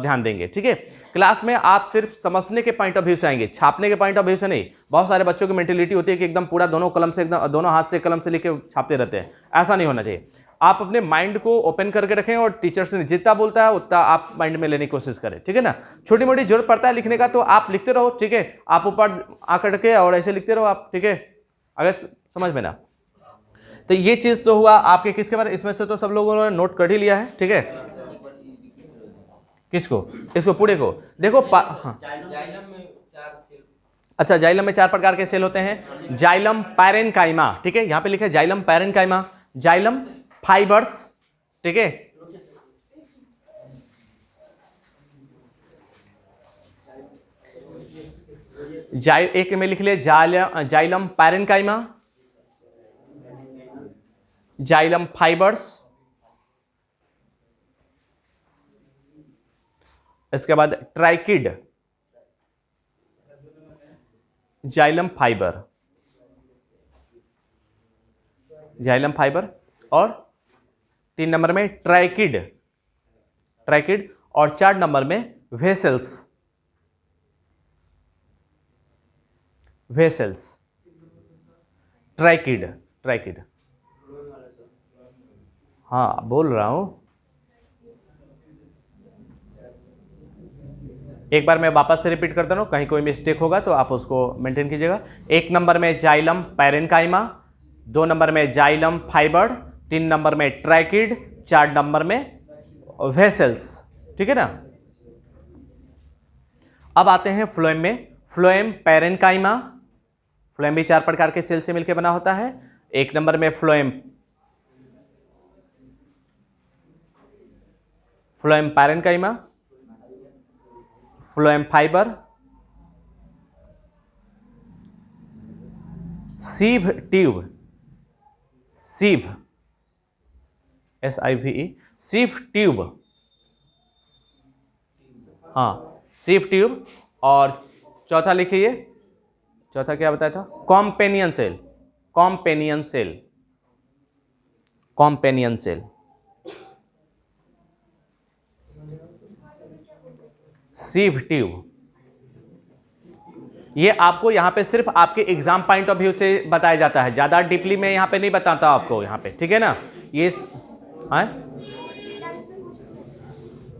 ध्यान देंगे, ठीक है। क्लास में आप सिर्फ समझने के पॉइंट ऑफ व्यू से आएंगे, छापने के पॉइंट ऑफ व्यू से नहीं। बहुत सारे बच्चों की मेंटेलिटी होती है कि एकदम पूरा दोनों कलम से, एकदम दोनों हाथ से कलम से लिख के छापते रहते हैं, ऐसा नहीं होना चाहिए। आप अपने माइंड को ओपन करके रखें और टीचर से जितना बोलता है उतना आप माइंड में लेने की कोशिश करें, ठीक है ना। छोटी मोटी जरूरत पड़ता है लिखने का तो आप लिखते रहो, ठीक है। आप ऊपर आकर के और ऐसे लिखते रहो आप, ठीक है, अगर समझ में ना। तो ये चीज तो हुआ आपके किसके बारे, इसमें से तो सब लोगों ने नोट कर ही लिया है, ठीक है। किसको, इसको पूरे को देखो हाँ। जाइलम में 4 सेल, अच्छा, जाइलम में 4 प्रकार के सेल होते हैं। जाइलम पैरेनकाइमा, ठीक है, यहां पे लिखा है जाइलम पैरेनकाइमा, जाइलम फाइबर्स, ठीक है। एक में लिख लिया जाइलम पैरेनकाइमा, जाइलम फाइबर्स, इसके बाद ट्राइकिड, जाइलम फाइबर, जाइलम फाइबर, और 3 नंबर में ट्राइकिड, ट्राइकिड, और 4 नंबर में वेसल्स, वेसल्स, ट्राइकिड, ट्राइकिड। हाँ बोल रहा हूं, एक बार मैं वापस से रिपीट करता हूं, कहीं कोई मिस्टेक होगा तो आप उसको मेंटेन कीजिएगा। 1 नंबर में जाइलम पैरेनकाइमा, 2 नंबर में जाइलम फाइबर, 3 नंबर में ट्राइकिड, 4 नंबर में वेसल्स, ठीक है ना। अब आते हैं फ्लोएम में। फ्लोएम पैरेनकाइमा, फ्लोएम भी 4 प्रकार के सेल से मिलकर बना होता है। 1 नंबर में phloem parenchyma, phloem fibre, sieve tube, sieve SIVE, sieve tube, हाँ सीव ट्यूब। और चौथा लिखिए, चौथा क्या बताया था, companion cell, companion cell, companion cell, sieve tube. ये आपको यहाँ पे सिर्फ आपके एग्जाम पॉइंट ऑफ व्यू से बताया जाता है, ज्यादा डीपली मैं यहाँ पे नहीं बताता आपको यहाँ पे, ठीक है ना। ये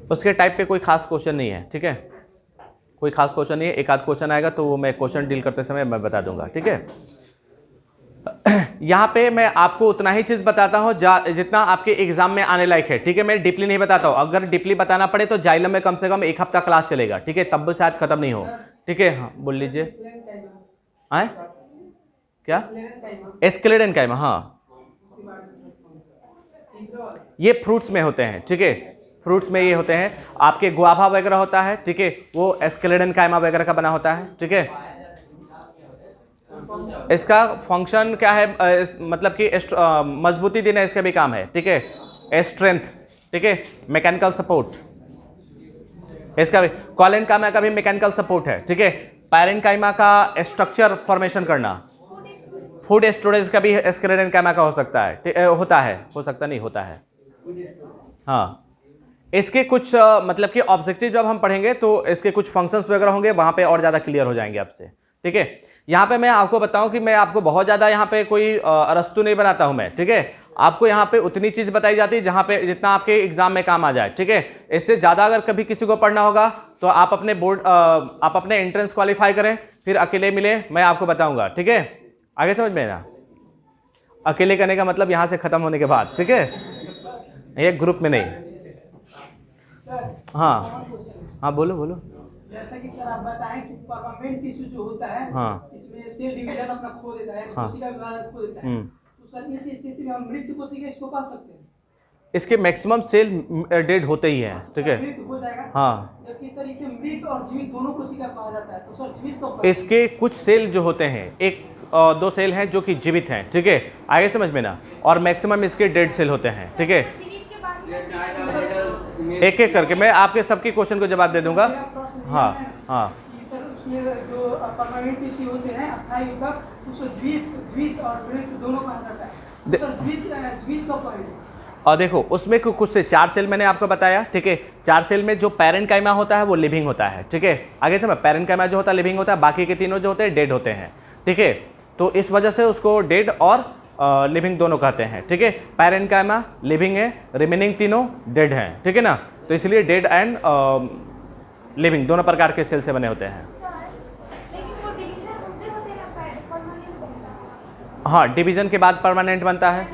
उसके टाइप पे कोई खास क्वेश्चन नहीं है, ठीक है, कोई खास क्वेश्चन नहीं है। एक आध क्वेश्चन आएगा तो वो मैं क्वेश्चन डील करते समय मैं बता दूंगा, ठीक है। यहाँ पे मैं आपको उतना ही चीज बताता हूँ जितना आपके एग्जाम में आने लायक है, ठीक है। मैं डीपली नहीं बताता हूँ, अगर डीपली बताना पड़े तो जाइलम में कम से कम 1 हफ्ता क्लास चलेगा, ठीक है, तब भी शायद खत्म नहीं हो, ठीक है। हाँ बोल लीजिए, आए क्या, एस्केलेडेनकाइमा, हाँ ये फ्रूट्स में होते हैं, ठीक है, फ्रूट्स में ये होते हैं। आपके गुआवा वगैरह होता है, ठीक है, वो एस्केलेडेनकाइमा वगैरह का बना होता है, ठीक है। इसका फंक्शन क्या है, मतलब कि मजबूती देना इसका भी काम है, ठीक है, स्ट्रेंथ, ठीक है, मैकेनिकल सपोर्ट, इसका भी कॉलेनकाइमा का भी मैकेनिकल सपोर्ट है, ठीक है। पैरेनकाइमा का स्ट्रक्चर फॉर्मेशन करना, फूड स्टोरेज का भी एस्केलेडेनकाइमा का हो सकता है, होता है, हो सकता नहीं होता है, हाँ। इसके कुछ मतलब कि ऑब्जेक्टिव जब हम पढ़ेंगे तो इसके कुछ फंक्शंस वगैरह होंगे, वहां पे और ज़्यादा क्लियर हो जाएंगे आपसे, ठीक है। यहाँ पे मैं आपको बताऊं कि मैं आपको बहुत ज़्यादा यहाँ पे कोई अरस्तु नहीं बनाता हूं मैं, ठीक है। आपको यहाँ पे उतनी चीज़ बताई जाती है जहाँ पे जितना आपके एग्जाम में काम आ जाए, ठीक है। इससे ज़्यादा अगर कभी किसी को पढ़ना होगा तो आप अपने आप अपने एंट्रेंस क्वालिफाई करें, फिर अकेले मिले, मैं आपको बताऊँगा, ठीक है। आगे समझ में ना, अकेले करने का मतलब यहाँ से ख़त्म होने के बाद, ठीक है, ये ग्रुप में नहीं। हाँ हाँ बोलो बोलो। जैसा कि सर आप बताएं कि परमानेंट टिश्यू जो होता है, हाँ इसमें सेल डिवीजन अपना खो देता है, हाँ। कोशिका विभाजन खो देता है, तो सर इस स्थिति में हम मृत कोशिका इसको पा सकते हैं? इसके मैक्सिमम सेल डेड होते ही हैं, ठीक है, मृत हो जाएगा, हाँ। जबकि सर इसे मृत और जीवित दोनों कोशिका कहा जाता है, तो सर जीवित कब? इसके कुछ सेल जो होते हैं, 1-2 सेल हैं जो कि जीवित हैं, ठीक है, आगे समझ में ना, और मैक्सिमम इसके डेड सेल होते हैं, ठीक है। एक एक करके मैं आपके सबके क्वेश्चन को जवाब दे दूंगा। मेरा प्रश्न ये हाँ है हाँ कि सर उसमें जो परमानेंट टिश्यू होते हैं अस्थायी ऊतक उसको द्वित और द्वित दोनों कहा जाता है। तो सर द्वित का पॉइंट है। और देखो उसमें कुछ से 4 सेल मैंने आपको बताया, ठीक है। 4 सेल में जो पैरेन्काइमा होता है वो लिविंग होता है, ठीक है। आगे समझ, पैरेन्काइमा जो होता है लिविंग होता है, बाकी के तीनों जो होते हैं डेड होते हैं, ठीक है। तो इस वजह से उसको डेड और लिविंग दोनों कहते हैं, ठीक है। पैरेन्काइमा लिविंग है, रिमेनिंग तीनों डेड हैं, ठीक है ना। तो इसलिए डेड एंड लिविंग दोनों प्रकार के सेल से बने होते हैं। हाँ, डिवीजन के बाद परमानेंट बनता है,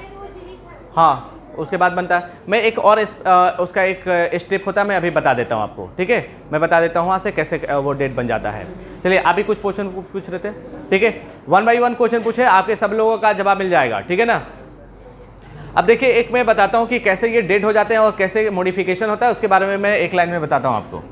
हाँ उसके बाद बनता है। मैं एक और उसका एक स्टेप होता है, मैं अभी बता देता हूँ आपको, ठीक है। मैं बता देता हूँ वहाँ से कैसे वो डेट बन जाता है। चलिए आप भी कुछ क्वेश्चन पूछ रहे थे, ठीक है। 1 बाई 1 क्वेश्चन पूछे, आपके सब लोगों का जवाब मिल जाएगा, ठीक है ना। अब देखिए एक मैं बताता हूँ कि कैसे ये डेट हो जाते हैं और कैसे मॉडिफिकेशन होता है, उसके बारे में मैं एक लाइन में बताता हूँ आपको।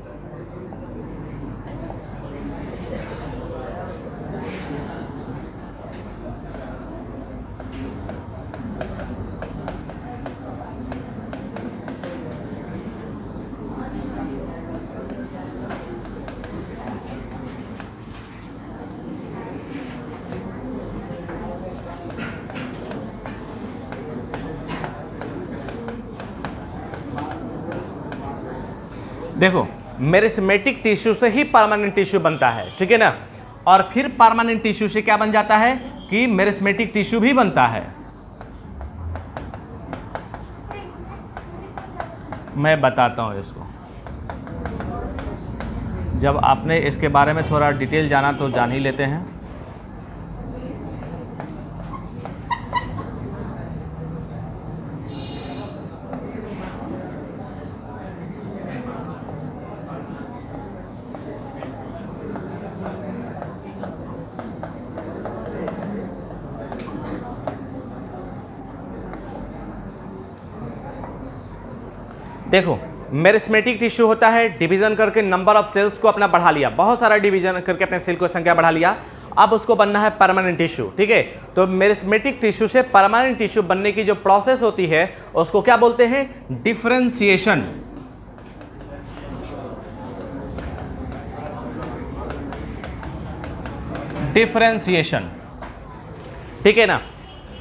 देखो मेरिस्मेटिक टिश्यू से ही परमानेंट टिश्यू बनता है, ठीक है ना। और फिर परमानेंट टिश्यू से क्या बन जाता है कि मेरिस्मेटिक टिश्यू भी बनता है। मैं बताता हूं इसको, जब आपने इसके बारे में थोड़ा डिटेल जाना तो जान ही लेते हैं। देखो मेरिस्मेटिक टिश्यू होता है, डिवीजन करके नंबर ऑफ सेल्स को अपना बढ़ा लिया, बहुत सारा डिवीजन करके अपने सेल को संख्या बढ़ा लिया, अब उसको बनना है परमानेंट टिश्यू, ठीक है। तो मेरिस्मेटिक टिश्यू से परमानेंट टिश्यू बनने की जो प्रोसेस होती है उसको क्या बोलते हैं, डिफरेंशिएशन। डिफरेंशिएशन, ठीक है ना।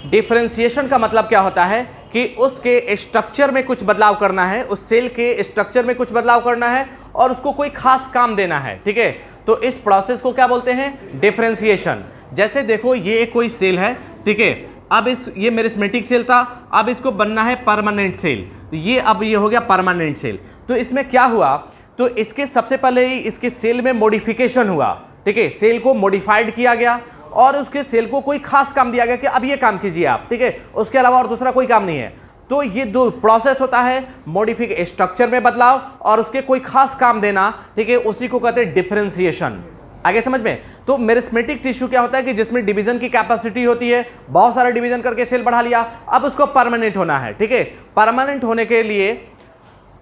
डिफरेंशिएशन का मतलब क्या होता है कि उसके स्ट्रक्चर में कुछ बदलाव करना है, उस सेल के स्ट्रक्चर में कुछ बदलाव करना है और उसको कोई खास काम देना है, ठीक है। तो इस प्रोसेस को क्या बोलते हैं, डिफरेंशिएशन। जैसे देखो ये कोई सेल है, ठीक है। अब ये मेरिस्मेटिक सेल था, अब इसको बनना है परमानेंट सेल, तो ये अब ये हो गया परमानेंट सेल। तो इसमें क्या हुआ, तो इसके सबसे पहले ही इसके सेल में मॉडिफिकेशन हुआ, ठीक है। सेल को मॉडिफाइड किया गया और उसके सेल को कोई खास काम दिया गया कि अब ये काम कीजिए आप, ठीक है। उसके अलावा और दूसरा कोई काम नहीं है। तो ये दो प्रोसेस होता है, मॉडिफिकेशन स्ट्रक्चर में बदलाव और उसके कोई खास काम देना, ठीक है, उसी को कहते हैं डिफरेंशिएशन। आगे समझ में। तो मेरिस्मेटिक टिश्यू क्या होता है कि जिसमें डिवीजन की कैपेसिटी होती है, बहुत सारा डिवीजन करके सेल बढ़ा लिया, अब उसको परमानेंट होना है, ठीक है। परमानेंट होने के लिए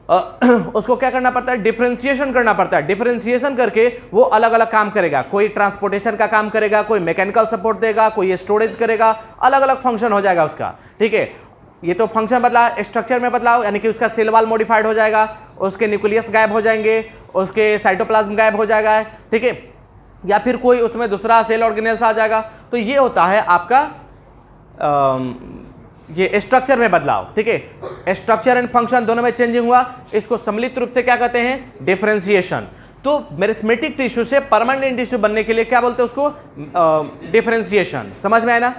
उसको क्या करना पड़ता है, डिफरेंशिएशन करना पड़ता है। डिफरेंशिएशन करके वो अलग अलग काम करेगा, कोई ट्रांसपोर्टेशन का काम करेगा, कोई मैकेनिकल सपोर्ट देगा, कोई स्टोरेज करेगा, अलग अलग फंक्शन हो जाएगा उसका, ठीक है। ये तो फंक्शन बदला, स्ट्रक्चर में बदलाव यानी कि उसका सेल वॉल मॉडिफाइड हो जाएगा, उसके न्यूक्लियस गायब हो जाएंगे, उसके साइटोप्लाज्म गायब हो जाएगा, ठीक है, या फिर कोई उसमें दूसरा सेल ऑर्गेनेल्स आ जाएगा। तो ये होता है आपका ये स्ट्रक्चर में बदलाव, ठीक है। स्ट्रक्चर एंड फंक्शन दोनों में चेंजिंग हुआ, इसको सम्मिलित रूप से क्या कहते हैं, डिफरेंशिएशन। तो मेरिस्मेटिक टिश्यू से परमानेंट टिश्यू बनने के लिए क्या बोलते हैं उसको, डिफरेंशिएशन। समझ में आया ना।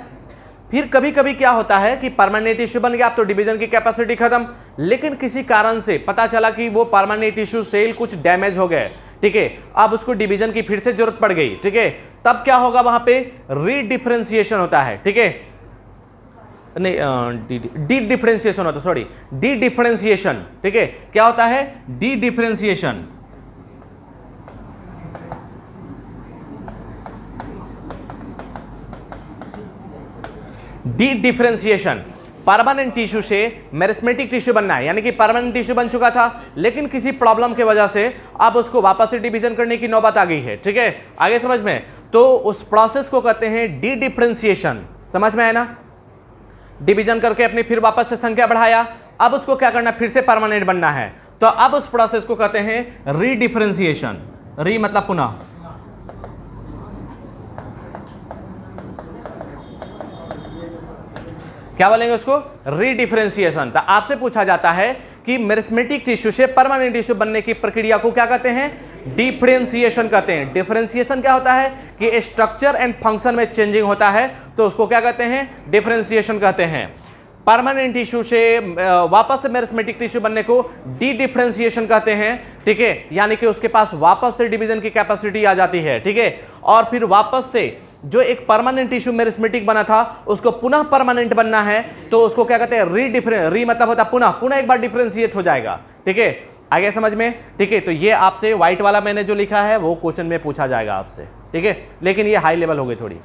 फिर कभी कभी क्या होता है कि परमानेंट टिश्यू बन गया, अब तो डिवीजन की कैपेसिटी खत्म, लेकिन किसी कारण से पता चला कि वो परमानेंट टिश्यू सेल कुछ डैमेज हो गए, ठीक है। अब उसको डिवीजन की फिर से जरूरत पड़ गई, ठीक है। तब क्या होगा, वहां पे रीडिफरेंशिएशन होता है, ठीक है। नहीं डी डिफरेंशिएशन होता है, सॉरी, डी डिफरेंशिएशन, ठीक है। क्या होता है, D differentiation. D differentiation, permanent tissue से मेरिस्मेटिक टिश्यू बनना है, यानी कि परमानेंट टिश्यू बन चुका था लेकिन किसी प्रॉब्लम की वजह से अब उसको वापस से डिवीजन करने की नौबत आ गई है, ठीक है। आगे समझ में। तो उस प्रोसेस को कहते हैं डी डिफरेंशिएशन। समझ में आया ना। डिवीजन करके अपनी फिर वापस से संख्या बढ़ाया, अब उसको क्या करना है, फिर से परमानेंट बनना है। तो अब उस प्रोसेस को कहते हैं रीडिफरेंशिएशन। री मतलब पुनः, क्या बोलेंगे उसको, रीडिफरेंशिएशन। तो आपसे पूछा जाता है कि मेरिस्मेटिक टिश्यू से परमानेंट टिश्यू बनने की प्रक्रिया को क्या कहते हैं, डिफरेंशिएशन कहते हैं। डिफरेंशिएशन क्या होता है कि स्ट्रक्चर एंड फंक्शन में चेंजिंग होता है, तो उसको क्या कहते हैं, डिफरेंशिएशन कहते हैं। परमानेंट टिश्यू से वापस से मेरिस्मेटिक टिश्यू बनने को डी डिफरेंशिएशन कहते हैं, ठीक है, यानी कि उसके पास वापस से डिवीजन की कैपेसिटी आ जाती है, ठीक है, और फिर वापस से जो एक परमानेंट टिश्यू मेरिस्मेटिक बना था उसको पुनः परमानेंट बनना है, तो उसको क्या कहते हैं, री मतलब होता है पुनः एक बार डिफरेंशिएट हो जाएगा, ठीक है, आगे समझ में, ठीक है। तो ये आपसे व्हाइट वाला मैंने जो लिखा है वो क्वेश्चन में पूछा जाएगा आपसे, ठीक है, लेकिन ये हाई लेवल हो गई थोड़ी।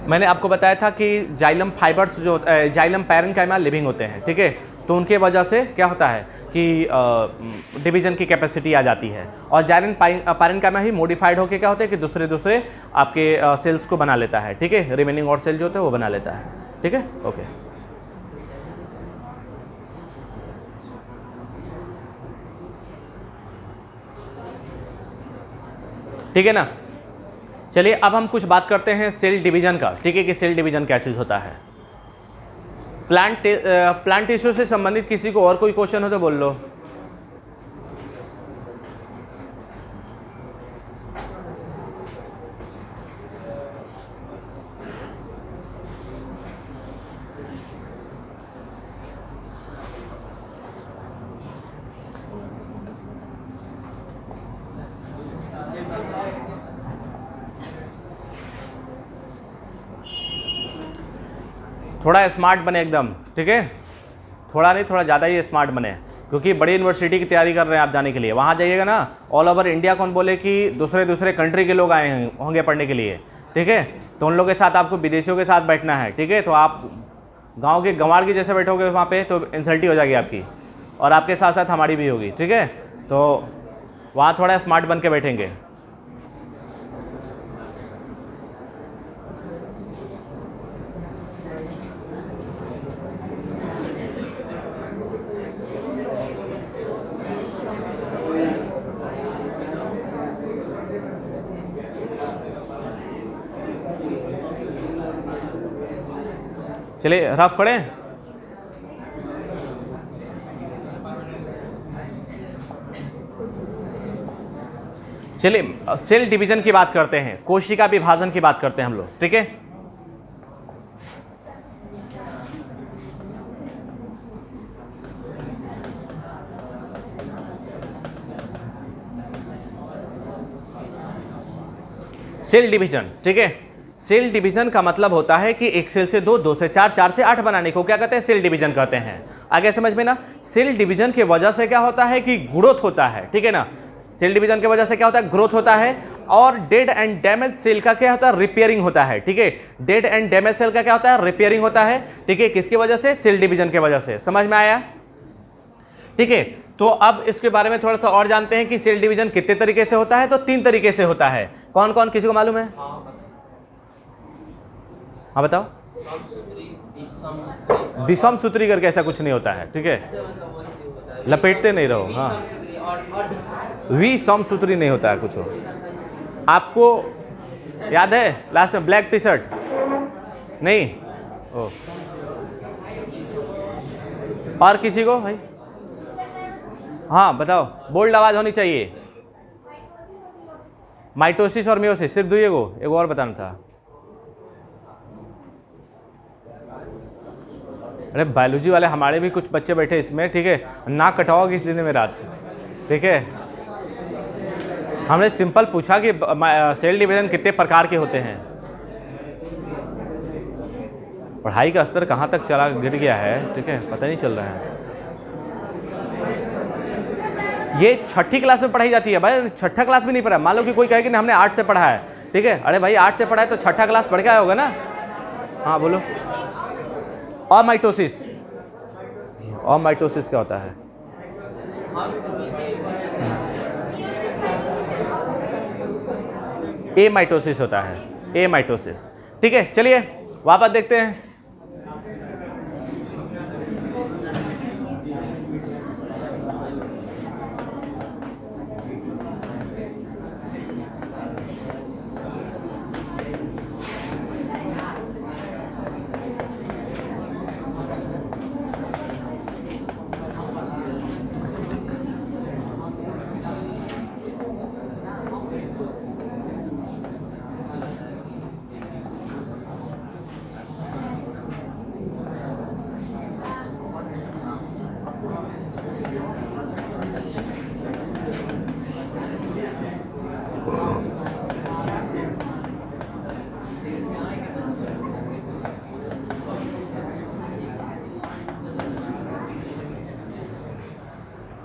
मैंने आपको बताया था कि जाइलम फाइबर्स जो जाइलम पैरेन्काइमा लिविंग होते हैं, ठीक है, तो उनके वजह से क्या होता है कि डिवीजन की कैपेसिटी आ जाती है, और जाइलम पैरेन्काइमा ही मॉडिफाइड होकर क्या होता है कि दूसरे आपके सेल्स को बना लेता है, ठीक है, रिमेनिंग और सेल जो होते हैं वो बना लेता है, ठीक है, ओके। ठीक है ना, चलिए अब हम कुछ बात करते हैं सेल डिवीजन का, ठीक है, कि सेल डिवीजन क्या चीज़ होता है। प्लांट टिश्यू से संबंधित किसी को और कोई क्वेश्चन हो तो बोल लो। थोड़ा स्मार्ट बने एकदम, ठीक है, थोड़ा नहीं थोड़ा ज़्यादा ही स्मार्ट बने, क्योंकि बड़ी यूनिवर्सिटी की तैयारी कर रहे हैं आप जाने के लिए। वहाँ जाइएगा ना, ऑल ओवर इंडिया कौन बोले कि दूसरे कंट्री के लोग आए होंगे पढ़ने के लिए, ठीक है, तो उन लोगों के साथ आपको विदेशियों के साथ बैठना है, ठीक है, तो आप गाँव के गंवार के जैसे बैठोगे वहाँ पे तो इंसल्ट ही हो जाएगी आपकी, और आपके साथ साथ हमारी भी होगी, ठीक है, तो वहाँ थोड़ा स्मार्ट बन के बैठेंगे। चलिए रफ पढ़ें। चलिए सेल डिवीजन की बात करते हैं, कोशिका विभाजन की बात करते हैं हम लोग, ठीक है। सेल डिवीजन, ठीक है, सेल डिवीजन का मतलब होता है कि एक सेल से दो से चार से 8 बनाने को क्या कहते हैं, सेल डिवीजन कहते हैं। आगे समझ में ना, सेल डिवीजन के वजह से क्या होता है कि ग्रोथ होता है, ठीक है ना, सेल डिवीजन के वजह से क्या होता है, ग्रोथ होता है, और डेड एंड डैमेज सेल का क्या होता है, रिपेयरिंग होता है, ठीक है, डेड एंड डैमेज सेल का क्या होता है, रिपेयरिंग होता है, ठीक है, किसकी वजह से, सेल डिवीजन के वजह से। समझ में आया, ठीक है। तो अब इसके बारे में थोड़ा सा और जानते हैं कि सेल डिवीजन कितने तरीके से होता है, तो 3 तरीके से होता है। कौन कौन, किसी को मालूम है? हाँ बताओ। विषम सूत्री करके ऐसा कुछ नहीं होता है, ठीक है, लपेटते नहीं रहो, हाँ, विषम सूत्री नहीं होता है कुछ। आपको याद है लास्ट में ब्लैक टी शर्ट नहीं, ओ, और किसी को भाई, हाँ बताओ, बोल्ड आवाज होनी चाहिए। माइटोसिस और मियोसिस, सिर्फ दो, एक और बताना था। अरे बायोलॉजी वाले हमारे भी कुछ बच्चे बैठे इसमें, ठीक है, ना कटाओगे इस दिन में रात, ठीक है। हमने सिंपल पूछा कि सेल डिवीजन कितने प्रकार के होते हैं। पढ़ाई का स्तर कहाँ तक चला गिर गया है, ठीक है, पता नहीं चल रहा है। ये 6ठी क्लास में पढ़ाई जाती है भाई, 6ठा क्लास भी नहीं पढ़ा। मान लो कि कोई कहे कि हमने 8 से पढ़ा है, ठीक है, अरे भाई 8 से पढ़ा है तो 6ठा क्लास पढ़ के आया होगा ना। हाँ बोलो। और माइटोसिस क्या होता है? ए माइटोसिस होता है, ए माइटोसिस। ठीक है, चलिए वापस देखते हैं।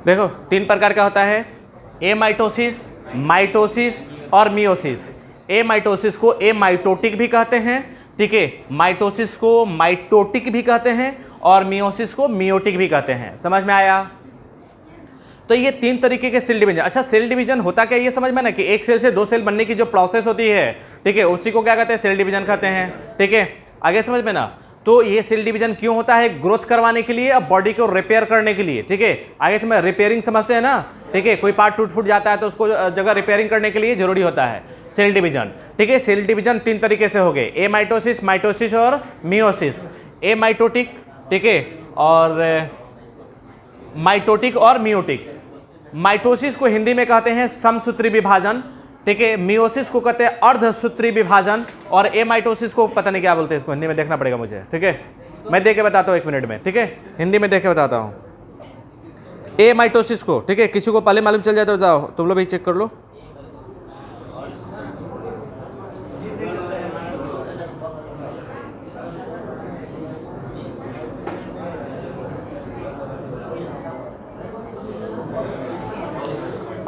देखो 3 प्रकार का होता है, ए माइटोसिस, माइटोसिस और मियोसिस। ए माइटोसिस को ए माइटोटिक भी कहते हैं, ठीक है, माइटोसिस को माइटोटिक भी कहते हैं और मियोसिस को मियोटिक भी कहते हैं। समझ में आया? तो ये 3 तरीके के सेल डिवीजन। अच्छा, सेल डिवीजन होता क्या ये समझ में ना, कि एक सेल से 2 सेल बनने की जो प्रोसेस होती है, ठीक है, उसी को क्या कहते हैं, सेल डिवीजन कहते हैं। ठीक है, आगे समझ में ना। तो ये सेल डिवीजन क्यों होता है? ग्रोथ करवाने के लिए और बॉडी को रिपेयर करने के लिए। ठीक है, आगे से मैं रिपेयरिंग समझते हैं ना, ठीक है, कोई पार्ट टूट फूट जाता है तो उसको जगह रिपेयरिंग करने के लिए जरूरी होता है सेल डिवीजन। ठीक है, सेल डिवीजन 3 तरीके से हो गए, ए माइटोसिस, माइटोसिस और मियोसिस। ए माइटोटिक, ठीक है, और माइटोटिक और मियोटिक। माइटोसिस को हिंदी में कहते हैं समसूत्री विभाजन, ठीक है, मियोसिस को कहते हैं अर्धसूत्री विभाजन, और ए माइटोसिस को पता नहीं क्या बोलते हैं, इसको हिंदी में देखना पड़ेगा मुझे। ठीक है, मैं देख के बताता हूँ 1 मिनट में। ठीक है, हिंदी में देख के बताता हूँ ए माइटोसिस को। ठीक है, किसी को पहले मालूम चल जाए तो बताओ, तुम लोग भी चेक कर लो।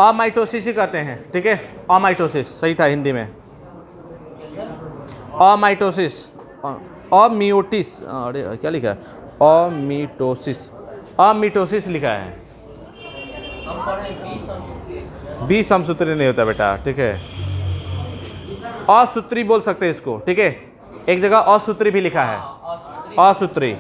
अमाइटोसिस ही कहते हैं। ठीक है, अमाइटोसिस सही था हिंदी में। अमाइटोसिस, अमियोटिस, अरे क्या लिखा है, अमिटोसिस, अमिटोसिस लिखा है। हम पढ़े बी बी समसूत्री नहीं होता बेटा। ठीक है, असूत्री बोल सकते हैं इसको। ठीक है, एक जगह असूत्री भी लिखा है, असूत्री।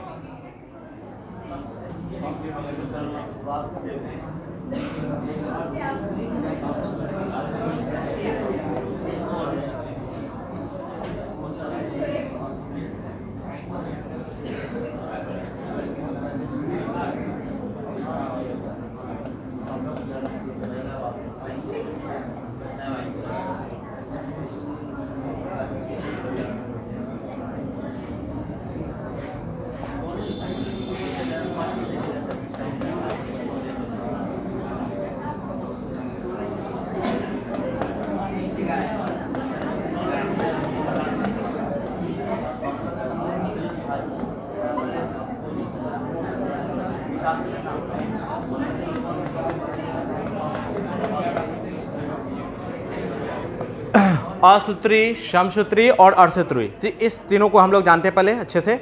असूत्री, समसूत्री और अर्धसूत्री, इस तीनों को हम लोग जानते हैं पहले अच्छे से।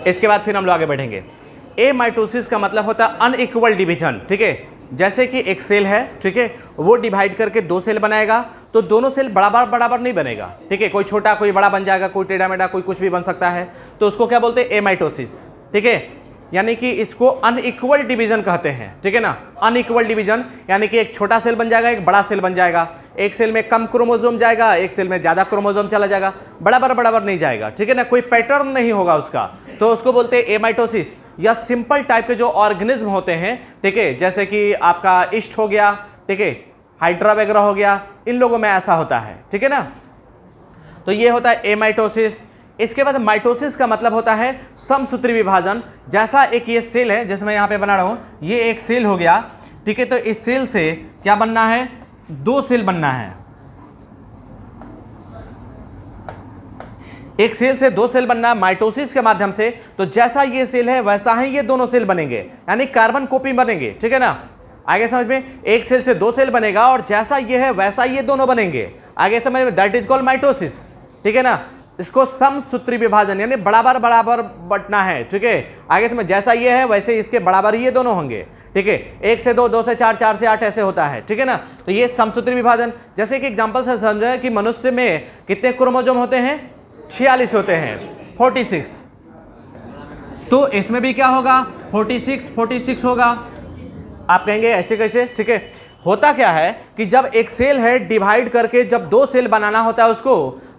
इसके बाद फिर हम लोग आगे बढ़ेंगे। ए माइटोसिस का मतलब होता है अनइक्वल डिवीजन। ठीक है, जैसे कि एक सेल है, ठीक है, वो डिवाइड करके 2 सेल बनाएगा, तो दोनों सेल बराबर नहीं बनेगा। ठीक है, कोई छोटा कोई बड़ा बन जाएगा, कोई टेढ़ा मेढ़ा, कोई कुछ भी बन सकता है, तो उसको क्या बोलते हैं, ए माइटोसिस। ठीक है, यानी कि इसको अनइक्वल डिवीजन कहते हैं। ठीक है ना, अनइक्वल डिवीजन यानी कि एक छोटा सेल बन जाएगा, एक बड़ा सेल बन जाएगा, एक सेल में कम क्रोमोसोम जाएगा, एक सेल में ज्यादा क्रोमोसोम चला जाएगा, बराबर नहीं जाएगा। ठीक है ना, कोई पैटर्न नहीं होगा उसका, तो उसको बोलते हैं ए माइटोसिस। या सिंपल टाइप के जो ऑर्गेनिज्म होते हैं, ठीक है, जैसे कि आपका ईस्ट हो गया, ठीक है, हाइड्रा वगैरह हो गया, इन लोगों में ऐसा होता है। ठीक है ना, तो ये होता है ए माइटोसिस। इसके बाद माइटोसिस का मतलब होता है समसूत्री विभाजन। जैसा एक ये सेल है, जैसे मैं यहाँ पे बना रहा हूँ, ये एक सेल हो गया। ठीक है, तो इस सेल से क्या बनना है, 2 सेल बनना है। एक सेल से 2 सेल बनना है माइटोसिस के माध्यम से। तो जैसा ये सेल है वैसा ही ये दोनों सेल बनेंगे, यानी कार्बन कॉपी बनेंगे। ठीक है ना, आगे समझ में, एक सेल से 2 सेल बनेगा और जैसा ये है वैसा ये दोनों बनेंगे। आगे समझ में, दैट इज कॉल्ड माइटोसिस। ठीक है ना, इसको समसूत्री विभाजन यानी बराबर बराबर बंटना है, ठीक है। आगे से जैसा ये है वैसे इसके बराबर ये दोनों होंगे, ठीक है। 1 से 2, 2 से 4, 4 से 8 ऐसे होता है, ठीक है ना। तो ये समसूत्री विभाजन, जैसे कि एग्जांपल से समझे कि मनुष्य में कितने क्रोमोसोम होते हैं, 46 होते हैं, 46। तो इसमें भी क्या होगा, 46 होगा। आप कहेंगे ऐसे कैसे, ठीक है। होता क्या है कि जब एक सेल है डिवाइड करके जब 2 सेल बनाना होता है उसको,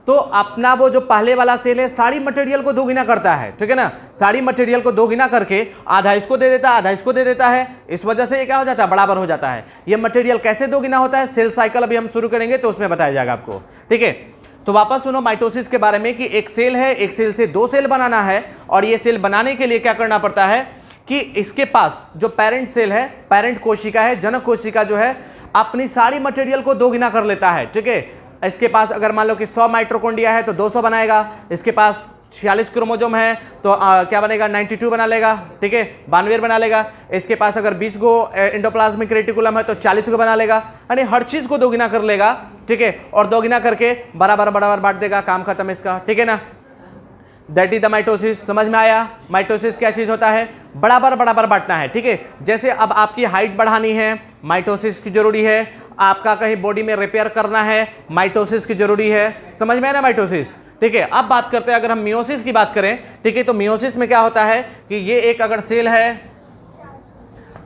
तो अपना वो जो पहले वाला सेल है सारी मटेरियल को दोगुना करता है, ठीक है ना। सारी मटेरियल को दोगुना करके आधा इसको दे देता है, आधा इसको दे देता है। इस वजह से ये क्या हो जाता है, बराबर हो जाता है। ये मटेरियल कैसे दोगुना होता है, सेल साइकिल अभी हम शुरू करेंगे तो उसमें बताया जाएगा आपको, ठीक है। तो वापस सुनो माइटोसिस के बारे में कि एक सेल है, एक सेल से 2 सेल बनाना है, और ये सेल बनाने के लिए क्या करना पड़ता है कि इसके पास जो पेरेंट सेल है, पेरेंट कोशिका है, जनक कोशिका जो है, अपनी सारी मटेरियल को दोगुना कर लेता है, ठीक है। इसके पास अगर मान लो कि 100 माइटोकॉन्ड्रिया है तो 200 बनाएगा। इसके पास 46 क्रोमोसोम है तो क्या बनेगा, 92 बना लेगा, ठीक है, 92 बना लेगा। इसके पास अगर 20 गो एंडोप्लाज्मिक रेटिकुलम है तो 40 को बना लेगा, यानी हर चीज को दोगुना कर लेगा, ठीक है। और दोगुना करके बराबर बराबर बांट देगा, काम खत्म इसका, ठीक है ना। That is the mitosis. समझ में आया, माइटोसिस क्या चीज होता है, बराबर बराबर बांटना है, ठीक है। जैसे अब आपकी हाइट बढ़ानी है, माइटोसिस की जरूरी है। आपका कहीं बॉडी में रिपेयर करना है, माइटोसिस की जरूरी है। समझ में आया ना माइटोसिस, ठीक है। अब बात करते हैं, अगर हम मियोसिस की बात करें, ठीक है, तो मियोसिस में क्या होता है कि ये एक अगर सेल है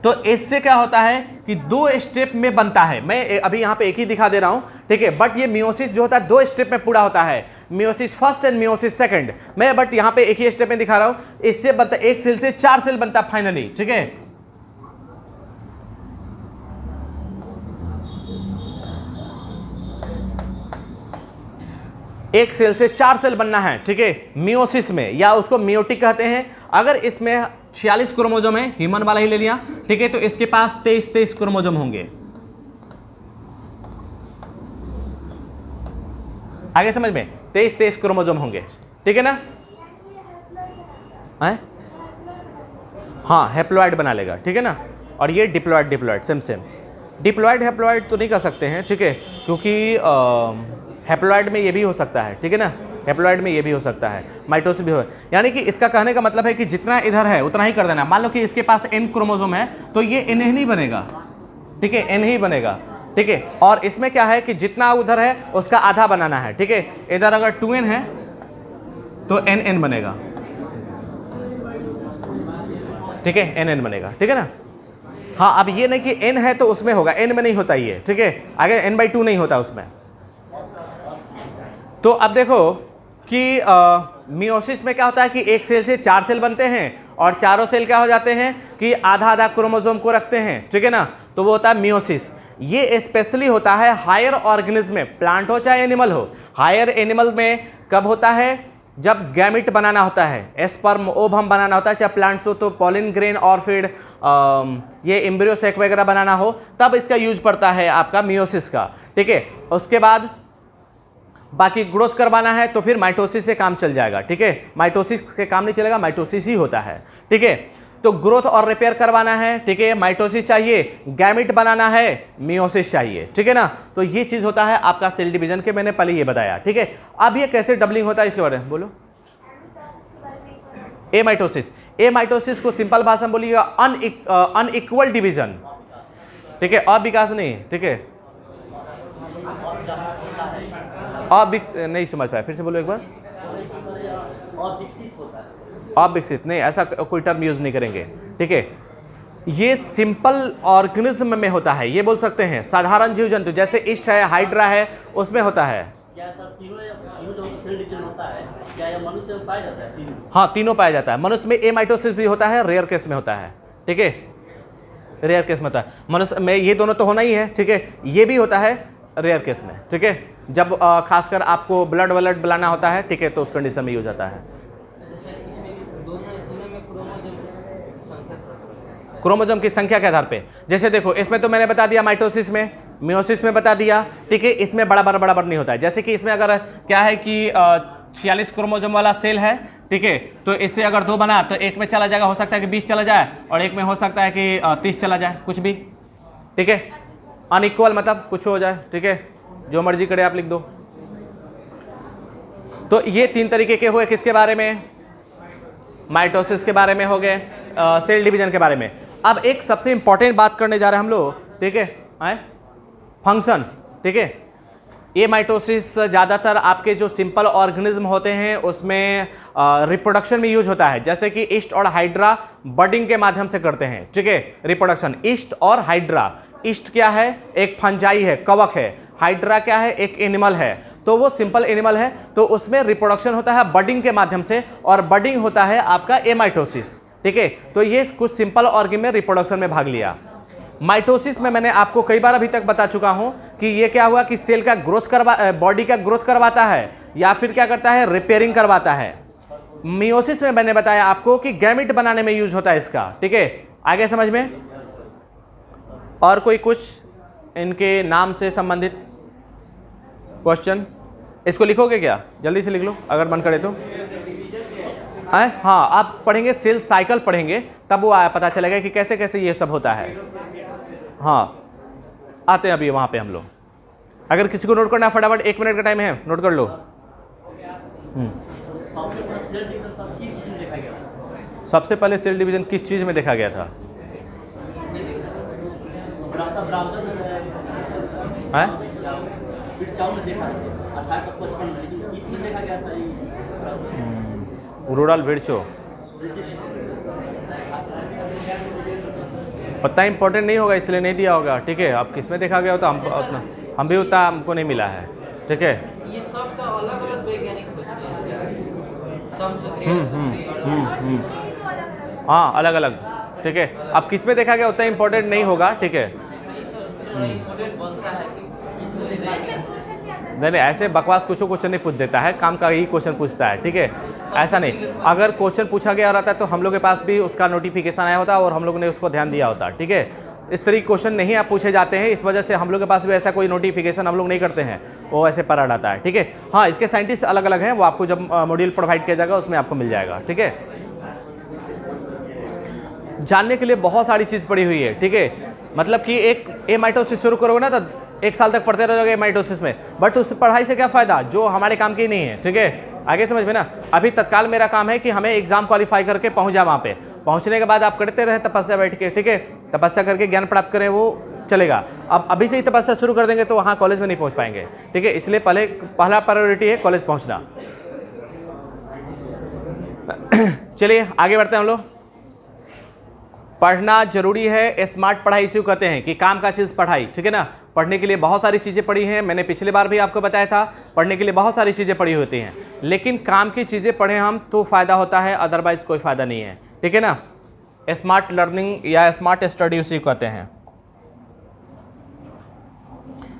तो इससे क्या होता है कि 2 स्टेप में बनता है। मैं अभी यहाँ पे एक ही दिखा दे रहा हूँ, ठीक है, बट ये मियोसिस जो होता है 2 स्टेप में पूरा होता है, meiosis first and meiosis second. मैं बट यहाँ पे एक ही स्टेप में दिखा रहा हूँ। इससे बनता, एक सेल से 4 सेल बनता फाइनली, ठीक है। एक सेल से 4 सेल बनना है, ठीक है, मियोसिस में, या उसको मियोटिक कहते हैं। अगर इसमें 46 क्रोमोसोम है, ह्यूमन वाला ही ले लिया, ठीक है, तो इसके पास 23 क्रोमोसोम होंगे। आगे समझ में, 23 क्रोमोसोम होंगे, ठीक है ना। हाँ, हैप्लॉइड बना लेगा, ठीक है ना। और ये डिप्लॉइड सेम। डिप्लॉइड हैप्लॉइड तो नहीं कर सकते हैं, ठीक है, क्योंकि हैप्लॉइड में ये भी हो सकता है, ठीक है ना। हैप्लॉइड में ये भी हो सकता है, माइटोसिस भी हो। यानी कि इसका कहने का मतलब है कि जितना इधर है उतना ही कर देना। मान लो कि इसके पास n क्रोमोसोम है तो ये n ही नहीं बनेगा, ठीक है, n ही बनेगा, ठीक है। और इसमें क्या है कि जितना उधर है उसका आधा बनाना है, ठीक है। इधर अगर 2n है तो n बनेगा, ठीक है, n बनेगा, ठीक है ना। हाँ, अब ये नहीं कि n है तो उसमें होगा, n में नहीं होता ये, ठीक है। आगे n/2 नहीं होता उसमें। तो अब देखो कि मियोसिस में क्या होता है कि एक सेल से 4 सेल बनते हैं, और चारों सेल क्या हो जाते हैं कि आधा आधा क्रोमोसोम को रखते हैं, ठीक है ना। तो वो होता है मियोसिस। ये स्पेशली होता है हायर ऑर्गेनिज्म में, प्लांट हो चाहे एनिमल हो। हायर एनिमल में कब होता है, जब गैमिट बनाना होता है, स्पर्म ओवम बनाना होता है, चाहे प्लांट्स हो तो पॉलिन ग्रेन और फिर ये एम्ब्रियो सैक वगैरह बनाना हो, तब इसका यूज पड़ता है आपका मियोसिस का, ठीक है। उसके बाद बाकी ग्रोथ करवाना है तो फिर माइटोसिस से काम चल जाएगा, ठीक है। माइटोसिस से काम नहीं चलेगा, माइटोसिस ही होता है, ठीक है। तो ग्रोथ और रिपेयर करवाना है, ठीक है, माइटोसिस चाहिए। गैमिट बनाना है, मियोसिस चाहिए, ठीक है ना। तो ये चीज होता है आपका सेल डिवीजन के, मैंने पहले ये बताया, ठीक है। अब ये कैसे डबलिंग होता है इसके बारे में बोलो। एमाइटोसिस को सिंपल भाषा में बोलिएगा अनइक्वल डिवीजन, ठीक है, अविकास नहीं, ठीक है। नहीं समझ पाया, फिर से बोलो एक बार। अविकसित नहीं, ऐसा कोई टर्म यूज नहीं करेंगे, ठीक है। ये सिंपल ऑर्गेनिज्म में होता है, ये बोल सकते हैं। साधारण जीव जंतु जैसे इस्ट है, हाइड्रा है, उसमें होता है। क्या सर तीनों जो सेल डिवीजन होता है, क्या ये मनुष्य में पाया जाता है तीनों? हाँ, तीनों पाया जाता है। मनुष्य में एमाइटोसिस भी होता है, रेयर केस में होता है, ठीक है, रेयर केस में होता है। मनुष्य में ये दोनों तो होना ही है, ठीक है। ये भी होता है रेयर केस में, ठीक है, जब खासकर आपको ब्लड बुलाना होता है, ठीक है, तो उस कंडीशन में यूज होता है। क्रोमोसोम की संख्या के आधार पे, जैसे देखो इसमें तो मैंने बता दिया माइटोसिस में, मियोसिस में बता दिया, ठीक है। इसमें बराबर नहीं होता है। जैसे कि इसमें अगर क्या है कि 46 क्रोमोसोम वाला सेल है, ठीक है, तो इससे अगर 2 बना तो एक में चला जाएगा, हो सकता है कि 20 चला जाए, और एक में हो सकता है कि 30 चला जाए, कुछ भी, ठीक है। अनइक्वल मतलब कुछ हो जाए, ठीक है, जो मर्जी करे आप लिख दो। तो ये 3 तरीके के हुए, किसके बारे में? माइटोसिस के बारे में हो गए, सेल डिवीजन के बारे में। अब एक सबसे इंपॉर्टेंट बात करने जा रहे हैं हम लोग, ठीक है, फंक्शन, ठीक है। ये माइटोसिस ज़्यादातर आपके जो सिंपल ऑर्गेनिज्म होते हैं उसमें रिप्रोडक्शन में यूज होता है, जैसे कि ईस्ट और हाइड्रा बडिंग के माध्यम से करते हैं, ठीक है, रिप्रोडक्शन। ईस्ट और हाइड्रा, ईस्ट क्या है? एक फंजाई है, कवक है। हाइड्रा क्या है? एक एनिमल है, तो वो सिंपल एनिमल है, तो उसमें रिप्रोडक्शन होता है बडिंग के माध्यम से, और बडिंग होता है आपका एमाइटोसिस, ठीक है। तो ये कुछ सिंपल ऑर्गेन में रिप्रोडक्शन में भाग लिया। माइटोसिस में मैंने आपको कई बार अभी तक बता चुका हूं कि ये क्या हुआ कि सेल का ग्रोथ बॉडी का ग्रोथ करवाता है, या फिर क्या करता है? रिपेयरिंग करवाता है। मियोसिस में मैंने बताया आपको कि गैमेट बनाने में यूज होता है इसका, ठीक है। आगे समझ में? और कोई कुछ इनके नाम से संबंधित क्वेश्चन? इसको लिखोगे क्या? जल्दी से लिख लो अगर मन करे तो। हाँ, आप पढ़ेंगे सेल साइकिल पढ़ेंगे, तब वो पता चलेगा कि कैसे कैसे ये सब होता है। हाँ, आते हैं अभी वहाँ पे हम लोग। अगर किसी को नोट करना है फटाफट, 1 मिनट का टाइम है, नोट कर लो। सबसे पहले सेल डिवीजन किस चीज़ में देखा गया था? रूरल भिड़चो उतना इंपॉर्टेंट नहीं होगा इसलिए नहीं दिया होगा, ठीक है। अब किस में देखा गया हो तो हम भी उतना हमको नहीं मिला है, ठीक है। ये सब का अलग अलग वैज्ञानिक खोजते हैं, हाँ, अलग अलग, ठीक है। अब किस में देखा गया उतना इंपॉर्टेंट नहीं होगा, ठीक है। इम्पोर्टेंट बनता है कि नहीं, ऐसे बकवास कुछ क्वेश्चन नहीं पूछ देता है, काम का ही क्वेश्चन पूछता है, ठीक है। ऐसा नहीं, अगर क्वेश्चन पूछा गया रहता है तो हम लोग के पास भी उसका नोटिफिकेशन आया होता और हम लोग ने उसको ध्यान दिया होता, ठीक है। इस तरीके क्वेश्चन नहीं आप पूछे जाते हैं, इस वजह से हम लोग के पास भी ऐसा कोई नोटिफिकेशन हम लोग नहीं करते हैं, वो ऐसे पढ़ा जाता है, ठीक है। हाँ, इसके साइंटिस्ट अलग अलग हैं, वो आपको जब मॉड्यूल प्रोवाइड किया जाएगा उसमें आपको मिल जाएगा, ठीक है। जानने के लिए बहुत सारी चीज़ पड़ी हुई है, ठीक है। मतलब कि एक एमाइटोसिस शुरू करोगे ना तो 1 साल तक पढ़ते रहोगे एमाइटोसिस में, बट उस पढ़ाई से क्या फ़ायदा जो हमारे काम की नहीं है, ठीक है। आगे समझ में ना। अभी तत्काल मेरा काम है कि हमें एग्जाम क्वालिफाई करके पहुंच जाए वहाँ पे, पहुंचने के बाद आप करते रहे तपस्या बैठ के, ठीक है। तपस्या करके ज्ञान प्राप्त करें, वो चलेगा। अब अभी से ही तपस्या शुरू कर देंगे तो वहाँ कॉलेज में नहीं पहुँच पाएंगे, ठीक है। इसलिए पहला प्रायोरिटी है कॉलेज पहुँचना। चलिए आगे बढ़ते हैं हम लोग। पढ़ना जरूरी है, स्मार्ट पढ़ाई इसी को कहते हैं कि काम का चीज़ पढ़ाई, ठीक है ना। पढ़ने के लिए बहुत सारी चीज़ें पढ़ी हैं, मैंने पिछली बार भी आपको बताया था, पढ़ने के लिए बहुत सारी चीज़ें पढ़ी होती हैं, लेकिन काम की चीज़ें पढ़ें हम तो फ़ायदा होता है, अदरवाइज कोई फ़ायदा नहीं है, ठीक है ना। स्मार्ट लर्निंग या स्मार्ट स्टडी उसी को कहते हैं।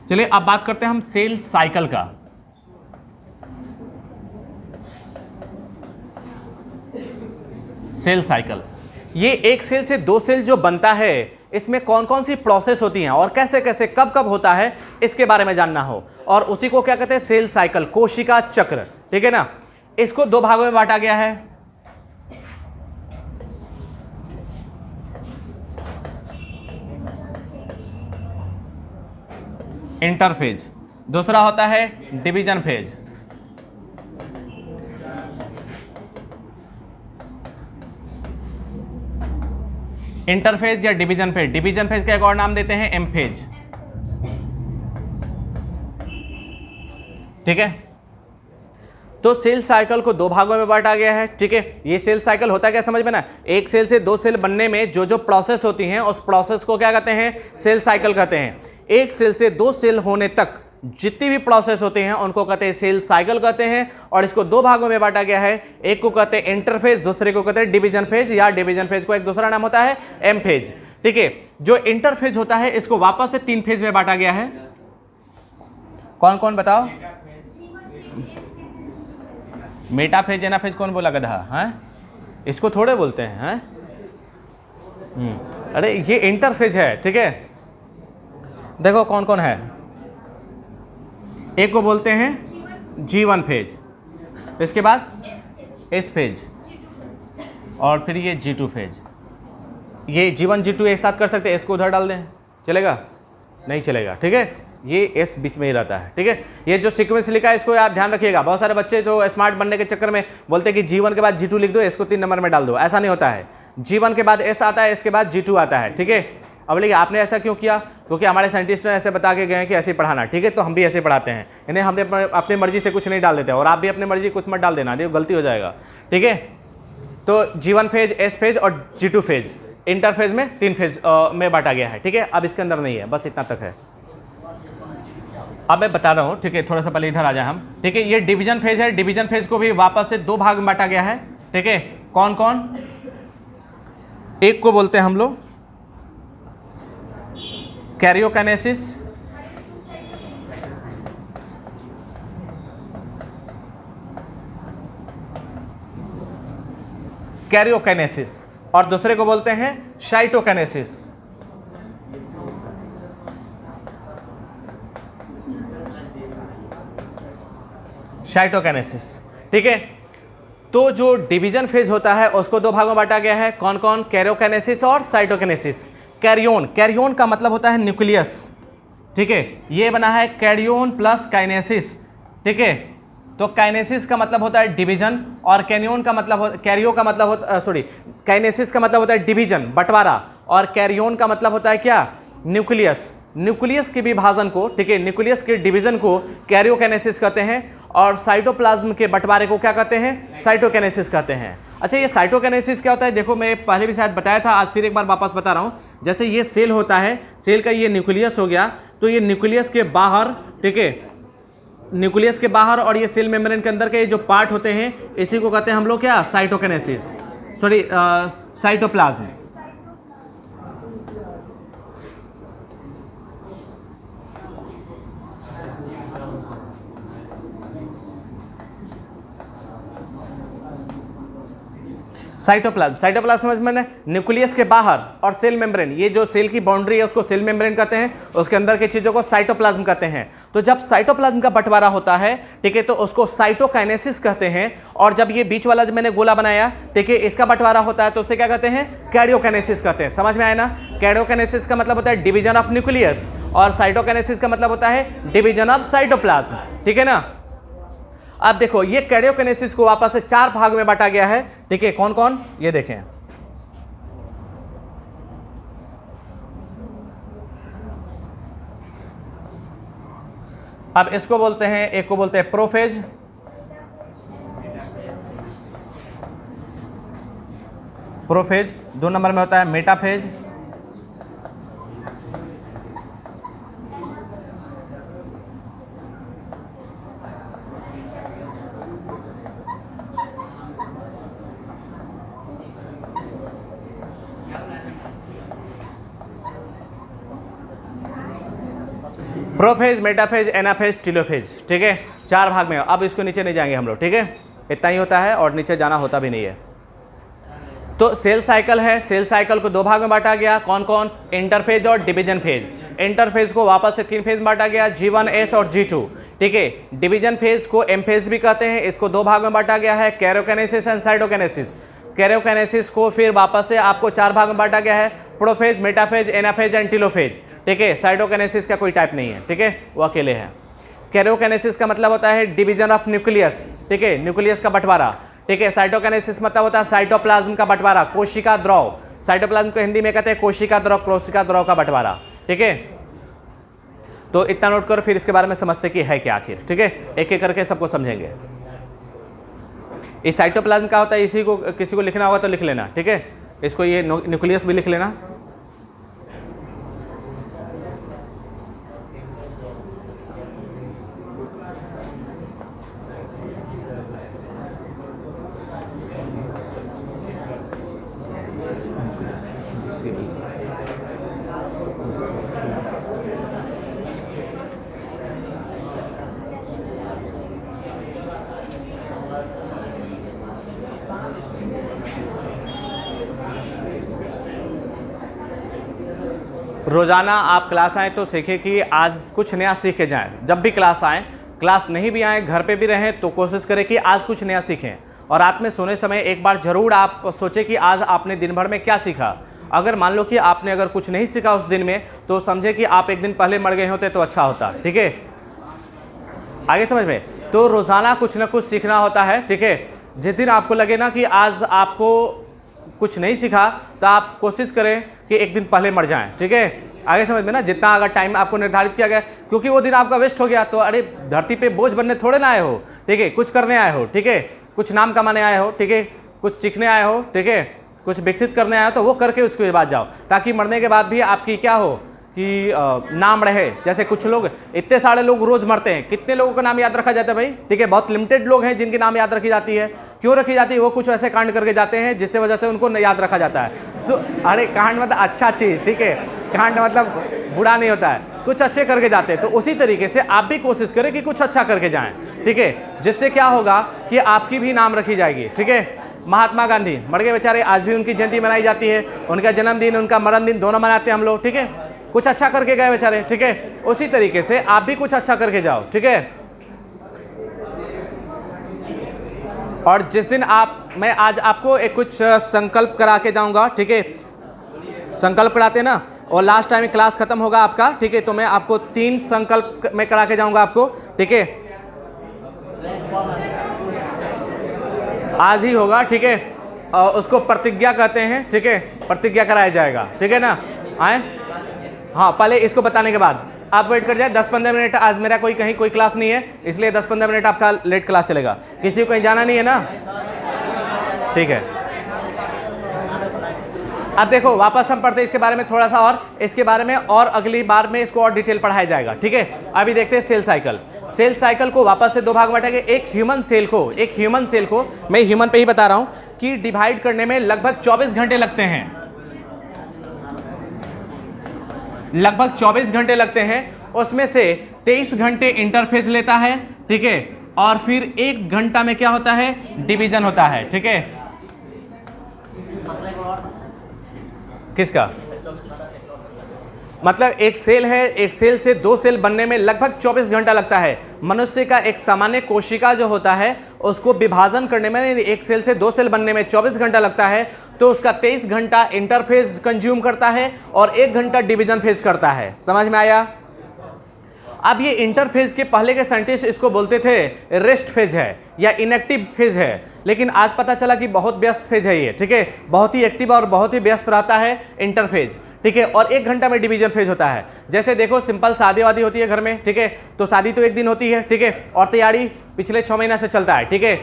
चलिए अब बात करते हैं हम सेल साइकिल का। सेल साइकिल, ये एक सेल से 2 सेल जो बनता है, इसमें कौन कौन सी प्रोसेस होती हैं और कैसे कैसे कब कब होता है, इसके बारे में जानना हो, और उसी को क्या कहते हैं? सेल साइकिल, कोशिका चक्र, ठीक है ना। इसको 2 भागों में बांटा गया है। इंटरफेज, दूसरा होता है डिवीजन फेज। इंटरफेज या डिवीजन फेज, डिवीजन फेज का एक और नाम देते हैं एम फेज, ठीक है। तो सेल साइकिल को 2 भागों में बांटा गया है, ठीक है। ये सेल साइकिल होता है क्या समझ में ना, एक सेल से 2 सेल बनने में जो जो प्रोसेस होती हैं उस प्रोसेस को क्या कहते हैं? सेल साइकिल कहते हैं। एक सेल से 2 सेल होने तक जितनी भी प्रोसेस होते हैं उनको कहते हैं सेल साइकिल कहते हैं, और इसको 2 भागों में बांटा गया है। एक को कहते हैं इंटरफेज, दूसरे को कहते हैं डिवीजन फेज, या डिवीजन फेज को एक दूसरा नाम होता है एम फेज, ठीक है। जो इंटरफेज होता है इसको वापस से 3 फेज में बांटा गया है। कौन कौन बताओ? मेटाफेज, एनाफेज कौन बोला गधा? हैं, इसको थोड़े बोलते हैं, अरे ये इंटरफेज है, ठीक है। देखो कौन कौन है। एक को बोलते हैं G1 फेज, इसके बाद S फेज, और फिर ये G2 फेज। ये G1 G2 एक साथ कर सकते हैं, इसको उधर डाल दें, चलेगा? नहीं चलेगा, ठीक है। ये एस बीच में ही रहता है, ठीक है। ये जो सीक्वेंस लिखा है इसको याद ध्यान रखिएगा। बहुत सारे बच्चे जो स्मार्ट बनने के चक्कर में बोलते हैं कि G1 के बाद G2 लिख दो, इसको 3 नंबर में डाल दो, ऐसा नहीं होता है। G1 के बाद S आता है, इसके बाद G2 आता है, ठीक है। अब बोलिए आपने ऐसा क्यों किया? क्योंकि हमारे साइंटिस्ट ने ऐसे बता के गए हैं कि ऐसे ही पढ़ाना, ठीक है, तो हम भी ऐसे पढ़ाते हैं। इन्हें हमने अपनी मर्जी से कुछ नहीं डाल देते, और आप भी अपनी मर्जी कुछ मत डाल देना, नहीं गलती हो जाएगा, ठीक है। तो G1 फेज, S फेज और G2 फेज, इंटर फेज में 3 फेज में बांटा गया है, ठीक है। अब इसके अंदर नहीं है, बस इतना तक है। अब मैं बता रहा हूँ, ठीक है, थोड़ा सा पहले इधर आ जाए हम, ठीक है। ये डिवीजन फेज है, डिवीजन फेज को भी वापस से 2 भाग में बांटा गया है, ठीक है। कौन कौन? एक को बोलते हैं हम लोग कैरियोकाइनेसिस, कैरियोकाइनेसिस, और दूसरे को बोलते हैं साइटोकाइनेसिस। साइटोकाइनेसिस, ठीक है। तो जो डिवीजन फेज होता है उसको 2 भागों में बांटा गया है। कौन कौन? कैरियोकाइनेसिस और साइटोकाइनेसिस। कैरियोन, कैरियोन का मतलब होता है न्यूक्लियस, ठीक है। ये बना है कैरियोन प्लस काइनेसिस, ठीक है। तो काइनेसिस का मतलब होता है डिवीजन, और कैरियोन का मतलब कैरियो का मतलब होता सॉरी काइनेसिस का मतलब होता है डिवीजन, बंटवारा, और कैरियोन का मतलब होता है क्या? न्यूक्लियस। न्यूक्लियस के विभाजन को, ठीक है, न्यूक्लियस के डिवीजन को कैरियोकाइनेसिस कहते हैं, और साइटोप्लाज्म के बंटवारे को क्या कहते हैं? साइटोकाइनेसिस कहते हैं। अच्छा, ये साइटोकाइनेसिस क्या होता है? देखो, मैं पहले भी शायद बताया था, आज फिर एक बार वापस बता रहा हूँ। जैसे ये सेल होता है, सेल का ये न्यूक्लियस हो गया, तो ये न्यूक्लियस के बाहर, ठीक है, न्यूक्लियस के बाहर और ये सेल मेम्ब्रेन के अंदर के जो पार्ट होते हैं, इसी को कहते हैं हम लोग क्या? Cytokinesis, sorry cytoplasm. Cytoplasm, cytoplasm समझ में? न्यूक्लियस के बाहर और सेल मेम्ब्रेन, ये जो सेल की बाउंड्री है उसको सेल मेम्ब्रेन कहते हैं, उसके अंदर की चीजों को साइटोप्लाज्म कहते हैं। तो जब साइटोप्लाज्म का बंटवारा होता है, ठीक है, तो उसको साइटोकाइनेसिस कहते हैं। और जब ये बीच वाला जो मैंने गोला बनाया, ठीक है, इसका बंटवारा होता है तो उसे क्या कहते हैं? कैरियोकाइनेसिस कहते हैं। समझ में आया ना? कैरियोकाइनेसिस का मतलब होता है डिवीजन ऑफ न्यूक्लियस, और साइटोकाइनेसिस का मतलब होता है डिवीजन ऑफ साइटोप्लाज्म, ठीक है ना। अब देखो, ये कैरियोकाइनेसिस को वापस से 4 भाग में बांटा गया है, ठीक है। कौन कौन? ये देखें, अब इसको बोलते हैं, एक को बोलते हैं प्रोफेज, प्रोफेज। 2 नंबर में होता है metaphase, prophase, metaphase, anaphase, telophase, ठीक है। 4 भाग में। अब इसको नीचे नहीं जाएंगे हम लोग, ठीक है, इतना ही होता है और नीचे जाना होता भी नहीं है। तो सेल साइकिल है, सेल साइकिल को 2 भाग में बांटा गया। कौन कौन? इंटरफेज और डिवीजन फेज। इंटरफेज को वापस से 3 फेज में बांटा गया, G1, S और G2, ठीक है। डिवीजन फेज को एम फेज भी कहते हैं, इसको 2 भाग में बांटा गया है, कैरियोकाइनेसिस एंड साइटोकाइनेसिस। कैरियोकाइनेसिस को फिर वापस से आपको 4 भाग में बांटा गया है, prophase, metaphase, anaphase and telophase, ठीक है। साइटोकाइनेसिस का कोई टाइप नहीं है, ठीक है, वो अकेले है। कैरियोकाइनेसिस का मतलब होता है डिवीजन ऑफ न्यूक्लियस, ठीक है, न्यूक्लियस का बंटवारा, ठीक है। साइटोकाइनेसिस मतलब होता है साइटोप्लाज्म का बंटवारा, कोशिका द्रव। साइटोप्लाज्म को हिंदी में कहते हैं कोशिका द्रव का बंटवारा, ठीक है। तो इतना नोट करो, फिर इसके बारे में समझते कि है क्या आखिर, ठीक है, एक एक करके सबको समझेंगे। इस साइटोप्लाज्म का होता है, इसी को किसी को लिखना होगा तो लिख लेना, ठीक है। इसको ये न्यूक्लियस भी लिख लेना। रोज़ाना आप क्लास आएँ तो सीखें कि आज कुछ नया सीख के जाएँ। जब भी क्लास आएँ, क्लास नहीं भी आएँ, घर पे भी रहें, तो कोशिश करें कि आज कुछ नया सीखें। और रात में सोने समय एक बार ज़रूर आप सोचें कि आज आपने दिन भर में क्या सीखा। अगर मान लो कि आपने अगर कुछ नहीं सीखा उस दिन में, तो समझे कि आप एक दिन पहले मर गए होते तो अच्छा होता। ठीक है, आगे समझ में। तो रोज़ाना कुछ ना कुछ सीखना होता है। ठीक है, जिस दिन आपको लगे ना कि आज आपको कुछ नहीं सीखा, तो आप कोशिश करें कि एक दिन पहले मर जाएं। ठीक है, आगे समझ में ना, जितना अगर टाइम आपको निर्धारित किया गया, क्योंकि वो दिन आपका वेस्ट हो गया, तो अरे धरती पे बोझ बनने थोड़े ना आए हो। ठीक है, कुछ करने आए हो। ठीक है, कुछ नाम कमाने आए हो। ठीक है, कुछ सीखने आए हो। ठीक है, कुछ विकसित करने आए हो, तो वो करके उसके बाद जाओ, ताकि मरने के बाद भी आपकी क्या हो कि नाम रहे। जैसे कुछ लोग, इतने सारे लोग रोज़ मरते हैं, कितने लोगों का नाम याद रखा जाता है भाई? ठीक है, बहुत लिमिटेड लोग हैं जिनके नाम याद रखी जाती है। क्यों रखी जाती है? वो कुछ ऐसे कांड करके जाते हैं जिससे वजह से उनको याद रखा जाता है। तो अरे कांड मतलब अच्छा चीज़, ठीक है, कांड मतलब बुरा नहीं होता है, कुछ अच्छे करके जाते हैं। तो उसी तरीके से आप भी कोशिश करें कि कुछ अच्छा करके जाएं। ठीक है, जिससे क्या होगा कि आपकी भी नाम रखी जाएगी। ठीक है, महात्मा गांधी मर गए बेचारे, आज भी उनकी जयंती मनाई जाती है, उनका जन्मदिन, उनका मरण दिन दोनों मनाते हैं हम लोग। ठीक है, कुछ अच्छा करके गए बेचारे। ठीक है, उसी तरीके से आप भी कुछ अच्छा करके जाओ। ठीक है, और जिस दिन मैं आज आपको एक कुछ संकल्प करा के जाऊंगा। ठीक है, संकल्प कराते ना, और लास्ट टाइम क्लास खत्म होगा आपका। ठीक है, तो मैं आपको 3 संकल्प में करा के जाऊंगा आपको। ठीक है, आज ही होगा। ठीक है, उसको प्रतिज्ञा कहते हैं। ठीक है, प्रतिज्ञा कराया जाएगा। ठीक है ना, आए हाँ, पहले इसको बताने के बाद आप वेट कर जाए 10-15 मिनट। आज मेरा कहीं कोई क्लास नहीं है, इसलिए 10-15 मिनट आपका लेट क्लास चलेगा। किसी को कहीं जाना नहीं है ना? ठीक है, अब देखो वापस हम पढ़ते हैं इसके बारे में थोड़ा सा, और इसके बारे में और अगली बार में इसको और डिटेल पढ़ाया जाएगा। ठीक है, अभी देखते हैं सेल साइकिल। सेल साइकिल को वापस से 2 भाग बांटेंगे। एक ह्यूमन सेल को मैं ह्यूमन पे ही बता रहा हूं कि डिवाइड करने में लगभग 24 घंटे लगते हैं। लगभग 24 घंटे लगते हैं। उसमें से 23 घंटे इंटरफेज लेता है। ठीक है, और फिर 1 घंटा में क्या होता है? डिवीजन होता है। ठीक है, किसका मतलब एक सेल है, एक सेल से 2 सेल बनने में लगभग 24 घंटा लगता है। मनुष्य का एक सामान्य कोशिका जो होता है उसको विभाजन करने में, एक सेल से 2 सेल बनने में 24 घंटा लगता है, तो उसका 23 घंटा इंटरफेज कंज्यूम करता है और 1 घंटा डिवीजन फेज करता है। समझ में आया? अब ये इंटरफेज के पहले के साइंटिस्ट इसको बोलते थे रेस्ट फेज है या इनएक्टिव फेज है, लेकिन आज पता चला कि बहुत व्यस्त फेज है ये। ठीक है, बहुत ही एक्टिव और बहुत ही व्यस्त रहता है इंटरफेज। ठीक है, और 1 घंटा में डिवीजन फेज होता है। जैसे देखो सिंपल शादी वादी होती है घर में। ठीक है, तो शादी तो एक दिन होती है। ठीक है, और तैयारी पिछले 6 महीना से चलता है। ठीक है,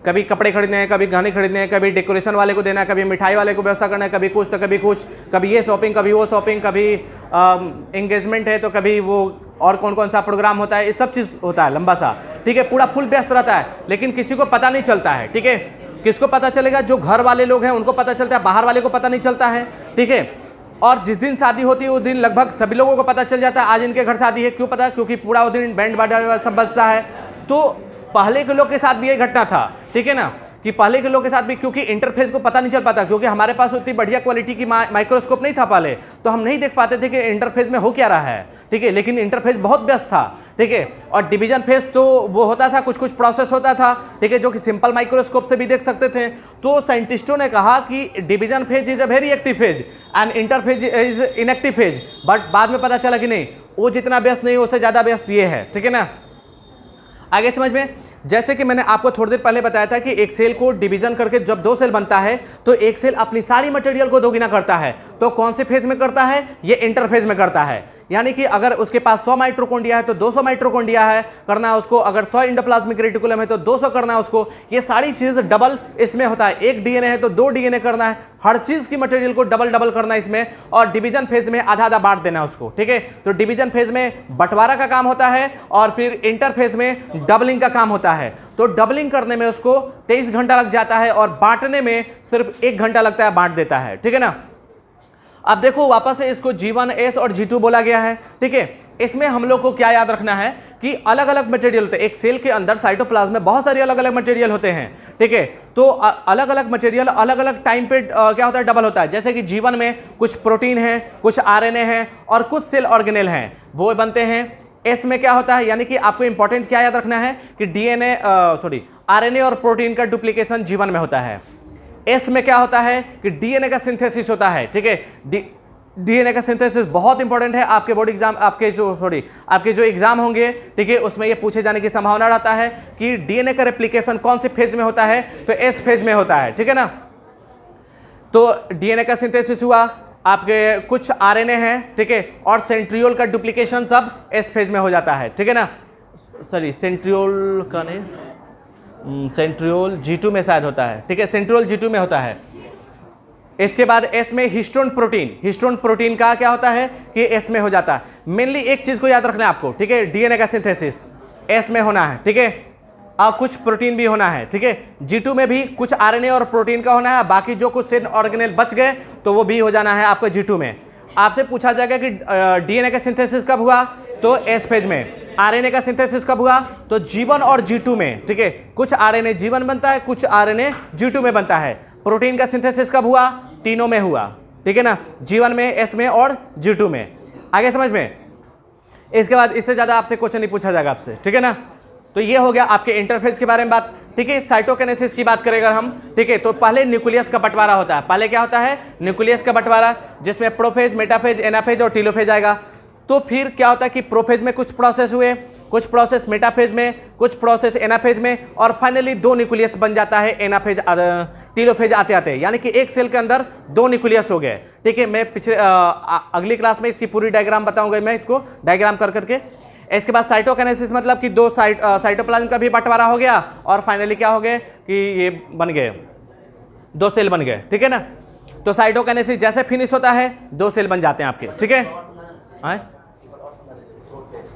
कभी कपड़े खरीदने हैं, कभी गहने खरीदने हैं, कभी डेकोरेशन वाले को देना है, कभी मिठाई वाले को व्यवस्था करना है, कभी कुछ तो कभी कुछ, कभी ये शॉपिंग, कभी वो शॉपिंग, कभी एंगेजमेंट है तो कभी वो, और कौन कौन सा प्रोग्राम होता है, ये सब चीज़ होता है लंबा सा। ठीक है, पूरा फुल व्यस्त रहता है, लेकिन किसी को पता नहीं चलता है। ठीक है, किसको पता चलेगा? जो घर वाले लोग हैं उनको पता चलता है, बाहर वाले को पता नहीं चलता है। ठीक है, और जिस दिन शादी होती है उस दिन लगभग सभी लोगों को पता चल जाता है आज इनके घर शादी है। क्यों पता? क्योंकि पूरा वो दिन बैंड बाजा सब बजता है। तो पहले के लोग के साथ भी यही घटना था। ठीक है ना, कि पहले के लोग के साथ भी, क्योंकि इंटरफेस को पता नहीं चल पाता, क्योंकि हमारे पास उतनी बढ़िया क्वालिटी की माइक्रोस्कोप नहीं था पहले, तो हम नहीं देख पाते थे कि इंटरफेस में हो क्या रहा है। ठीक है, लेकिन इंटरफेस बहुत व्यस्त था। ठीक है, और डिवीजन फेज तो वो होता था, कुछ कुछ प्रोसेस होता था। ठीक है, जो कि सिंपल माइक्रोस्कोप से भी देख सकते थे। तो साइंटिस्टों ने कहा कि division phase is a very active phase and interphase is inactive phase. But बाद में पता चला कि नहीं, वो जितना व्यस्त नहीं उससे ज़्यादा व्यस्त ये है। ठीक है ना, आगे समझ में? जैसे कि मैंने आपको थोड़ी देर पहले बताया था कि एक सेल को डिवीजन करके जब 2 सेल बनता है तो एक सेल अपनी सारी मटेरियल को दोगुना करता है। तो कौन से फेज में करता है? ये इंटरफेज में करता है। यानी कि अगर उसके पास 100 माइटोकॉन्ड्रिया है तो 200 माइटोकॉन्ड्रिया है करना है उसको, अगर 100 एंडोप्लाज्मिक रेटिकुलम है तो 200 करना है उसको। ये सारी चीज़ डबल इसमें होता है। 1 डीएनए है तो 2 डीएनए करना है, हर चीज़ की मटेरियल को डबल डबल करना है इसमें, और डिवीजन फेज में आधा आधा बांट देना है उसको। ठीक है, तो डिवीजन फेज में बंटवारा का काम होता है और फिर इंटरफेज में डबलिंग का काम होता है। तो डबलिंग करने में उसको 23 घंटा लग जाता है और बांटने में सिर्फ 1 घंटा लगता है, बांट देता है। ठीक है ना, अब देखो वापस से इसको G1, S और G2 बोला गया है। ठीक है, इसमें हम लोग को क्या याद रखना है कि अलग अलग मटेरियल होते हैं। एक सेल के अंदर साइटोप्लाज्म में बहुत सारे अलग अलग मटेरियल होते हैं। ठीक है, तो अलग अलग मटेरियल अलग अलग टाइम पे क्या होता है? डबल होता है। जैसे कि G1 में कुछ प्रोटीन है, कुछ RNA है और कुछ सेल ऑर्गेनेल हैं, वो बनते हैं। एस में क्या होता है? यानी कि आपको इंपॉर्टेंट क्या याद रखना है कि RNA और प्रोटीन का डुप्लीकेशन G1 में होता है। एस में क्या होता है कि डीएनए का सिंथेसिस होता है, ठीक है। डीएनए का सिंथेसिस बहुत इंपॉर्टेंट है, आपके बोर्ड एग्जाम, आपके जो एग्जाम होंगे, ठीक है, उसमें ये पूछे जाने की संभावना रहता है कि डीएनए का रेप्लिकेशन कौन से फेज में होता है, तो एस फेज में होता है, ठीक है ना। तो डीएनए का सिंथेसिस हुआ, आपके कुछ आरएनए हैं, ठीक है, और सेंट्रियोल का डुप्लीकेशन सब एस फेज में हो जाता है, ठीक है ना। सॉरी, सेंट्रियोल का नहीं, सेंट्रियोल G2 में शायद होता है, ठीक है, सेंट्रियोल G2 में होता है। इसके बाद एस में हिस्टोन प्रोटीन का क्या होता है कि एस में हो जाता है। मेनली एक चीज को याद रखना है आपको, ठीक है, डीएनए का सिंथेसिस एस में होना है, ठीक है, और कुछ प्रोटीन भी होना है, ठीक है। G2 में भी कुछ आरएनए और प्रोटीन का होना है, बाकी जो कुछ सेल ऑर्गेनेल बच गए तो वो भी हो जाना है आपका G2 में। आपसे पूछा जाएगा कि डीएनए का सिंथेसिस कब हुआ, तो एस फेज में। आरएनए का सिंथेसिस कब हुआ, तो G1 और G2 में, ठीक है। कुछ आरएनए G1 बनता है, कुछ आरएनए G2 में बनता है। प्रोटीन का सिंथेसिस कब हुआ, तीनों में हुआ, ठीक है ना, G1 में, एस में और G2 में। आगे समझ में। इसके बाद इससे ज्यादा आपसे क्वेश्चन नहीं पूछा जाएगा आपसे, ठीक है ना। तो ये हो गया आपके इंटरफेज के बारे में बात, ठीक है। साइटोकिनेसिस की बात करें अगर हम, ठीक है, तो पहले न्यूक्लियस का बंटवारा होता है। पहले क्या होता है, न्यूक्लियस का बंटवारा, जिसमें प्रोफेज, मेटाफेज, एनाफेज और टीलोफेज आएगा। तो फिर क्या होता है कि प्रोफेज में कुछ प्रोसेस हुए, कुछ प्रोसेस मेटाफेज में, कुछ प्रोसेस एनाफेज में, और फाइनली 2 न्यूक्लियस बन जाता है एनाफेज टीलोफेज आते आते, यानी कि एक सेल के अंदर 2 न्यूक्लियस हो गए, ठीक है। मैं पिछले अगली क्लास में इसकी पूरी डायग्राम बताऊंगा, मैं इसको डायग्राम कर करके। इसके बाद साइटोकिनेसिस मतलब कि 2 साइटोप्लाज्म का भी बंटवारा हो गया, और फाइनली क्या हो गए कि ये बन गए, 2 सेल बन गए, ठीक है ना। तो साइटोकिनेसिस जैसे फिनिश होता है 2 सेल बन जाते हैं आपके, ठीक है।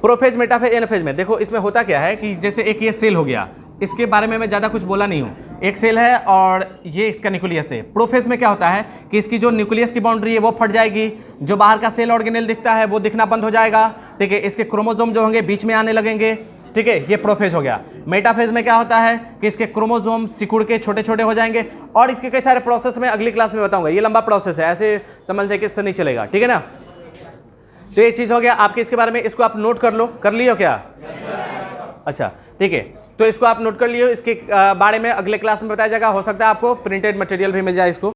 प्रोफेज, मेटाफेज, एनाफेज में देखो इसमें होता क्या है कि जैसे एक ये सेल हो गया, इसके बारे में मैं ज़्यादा कुछ बोला नहीं हूँ। एक सेल है और ये इसका न्यूक्लियस है। प्रोफेज में क्या होता है कि इसकी जो न्यूक्लियस की बाउंड्री है वो फट जाएगी, जो बाहर का सेल ऑर्गेनेल दिखता है वो दिखना बंद हो जाएगा, ठीक है। इसके क्रोमोसोम जो होंगे बीच में आने लगेंगे, ठीक है, ये प्रोफेज हो गया। मेटाफेज में क्या होता है कि इसके क्रोमोसोम सिकुड़ के छोटे छोटे हो जाएंगे, और इसके कई सारे प्रोसेस में अगली क्लास में बताऊंगा। ये लंबा प्रोसेस है, ऐसे समझ से कि इससे नहीं चलेगा, ठीक है ना। तो ये चीज़ हो गया आपके इसके बारे में, इसको आप नोट कर लो, कर लियो क्या? अच्छा, ठीक है, तो इसको आप नोट कर लियो। इसके बारे में अगले क्लास में बताया जाएगा। हो सकता है आपको प्रिंटेड मटेरियल भी मिल जाए इसको।